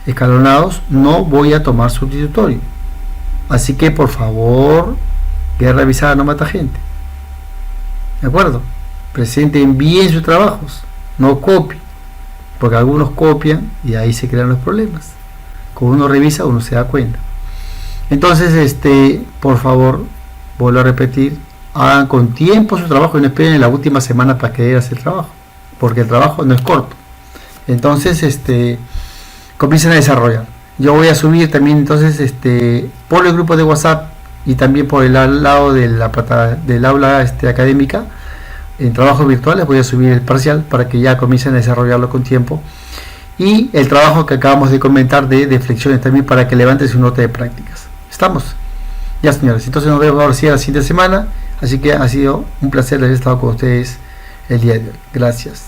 escalonados, no voy a tomar sustitutorio. Así que por favor, guerra avisada no mata gente. ¿De acuerdo? Presenten bien sus trabajos, no copien, porque algunos copian y ahí se crean los problemas. Cuando uno revisa, uno se da cuenta. Entonces, por favor, vuelvo a repetir, hagan con tiempo su trabajo y no esperen en la última semana para querer hacer el trabajo, porque el trabajo no es corto. Entonces, comiencen a desarrollar. Yo voy a subir también entonces por el grupo de WhatsApp y también por el lado de del aula académica, en trabajos virtuales voy a subir el parcial para que ya comiencen a desarrollarlo con tiempo, y el trabajo que acabamos de comentar de deflexiones también para que levanten su nota de prácticas. ¿Estamos? Ya, señores, entonces nos vemos ahora sí la siguiente semana, así que ha sido un placer haber estado con ustedes el día de hoy. Gracias.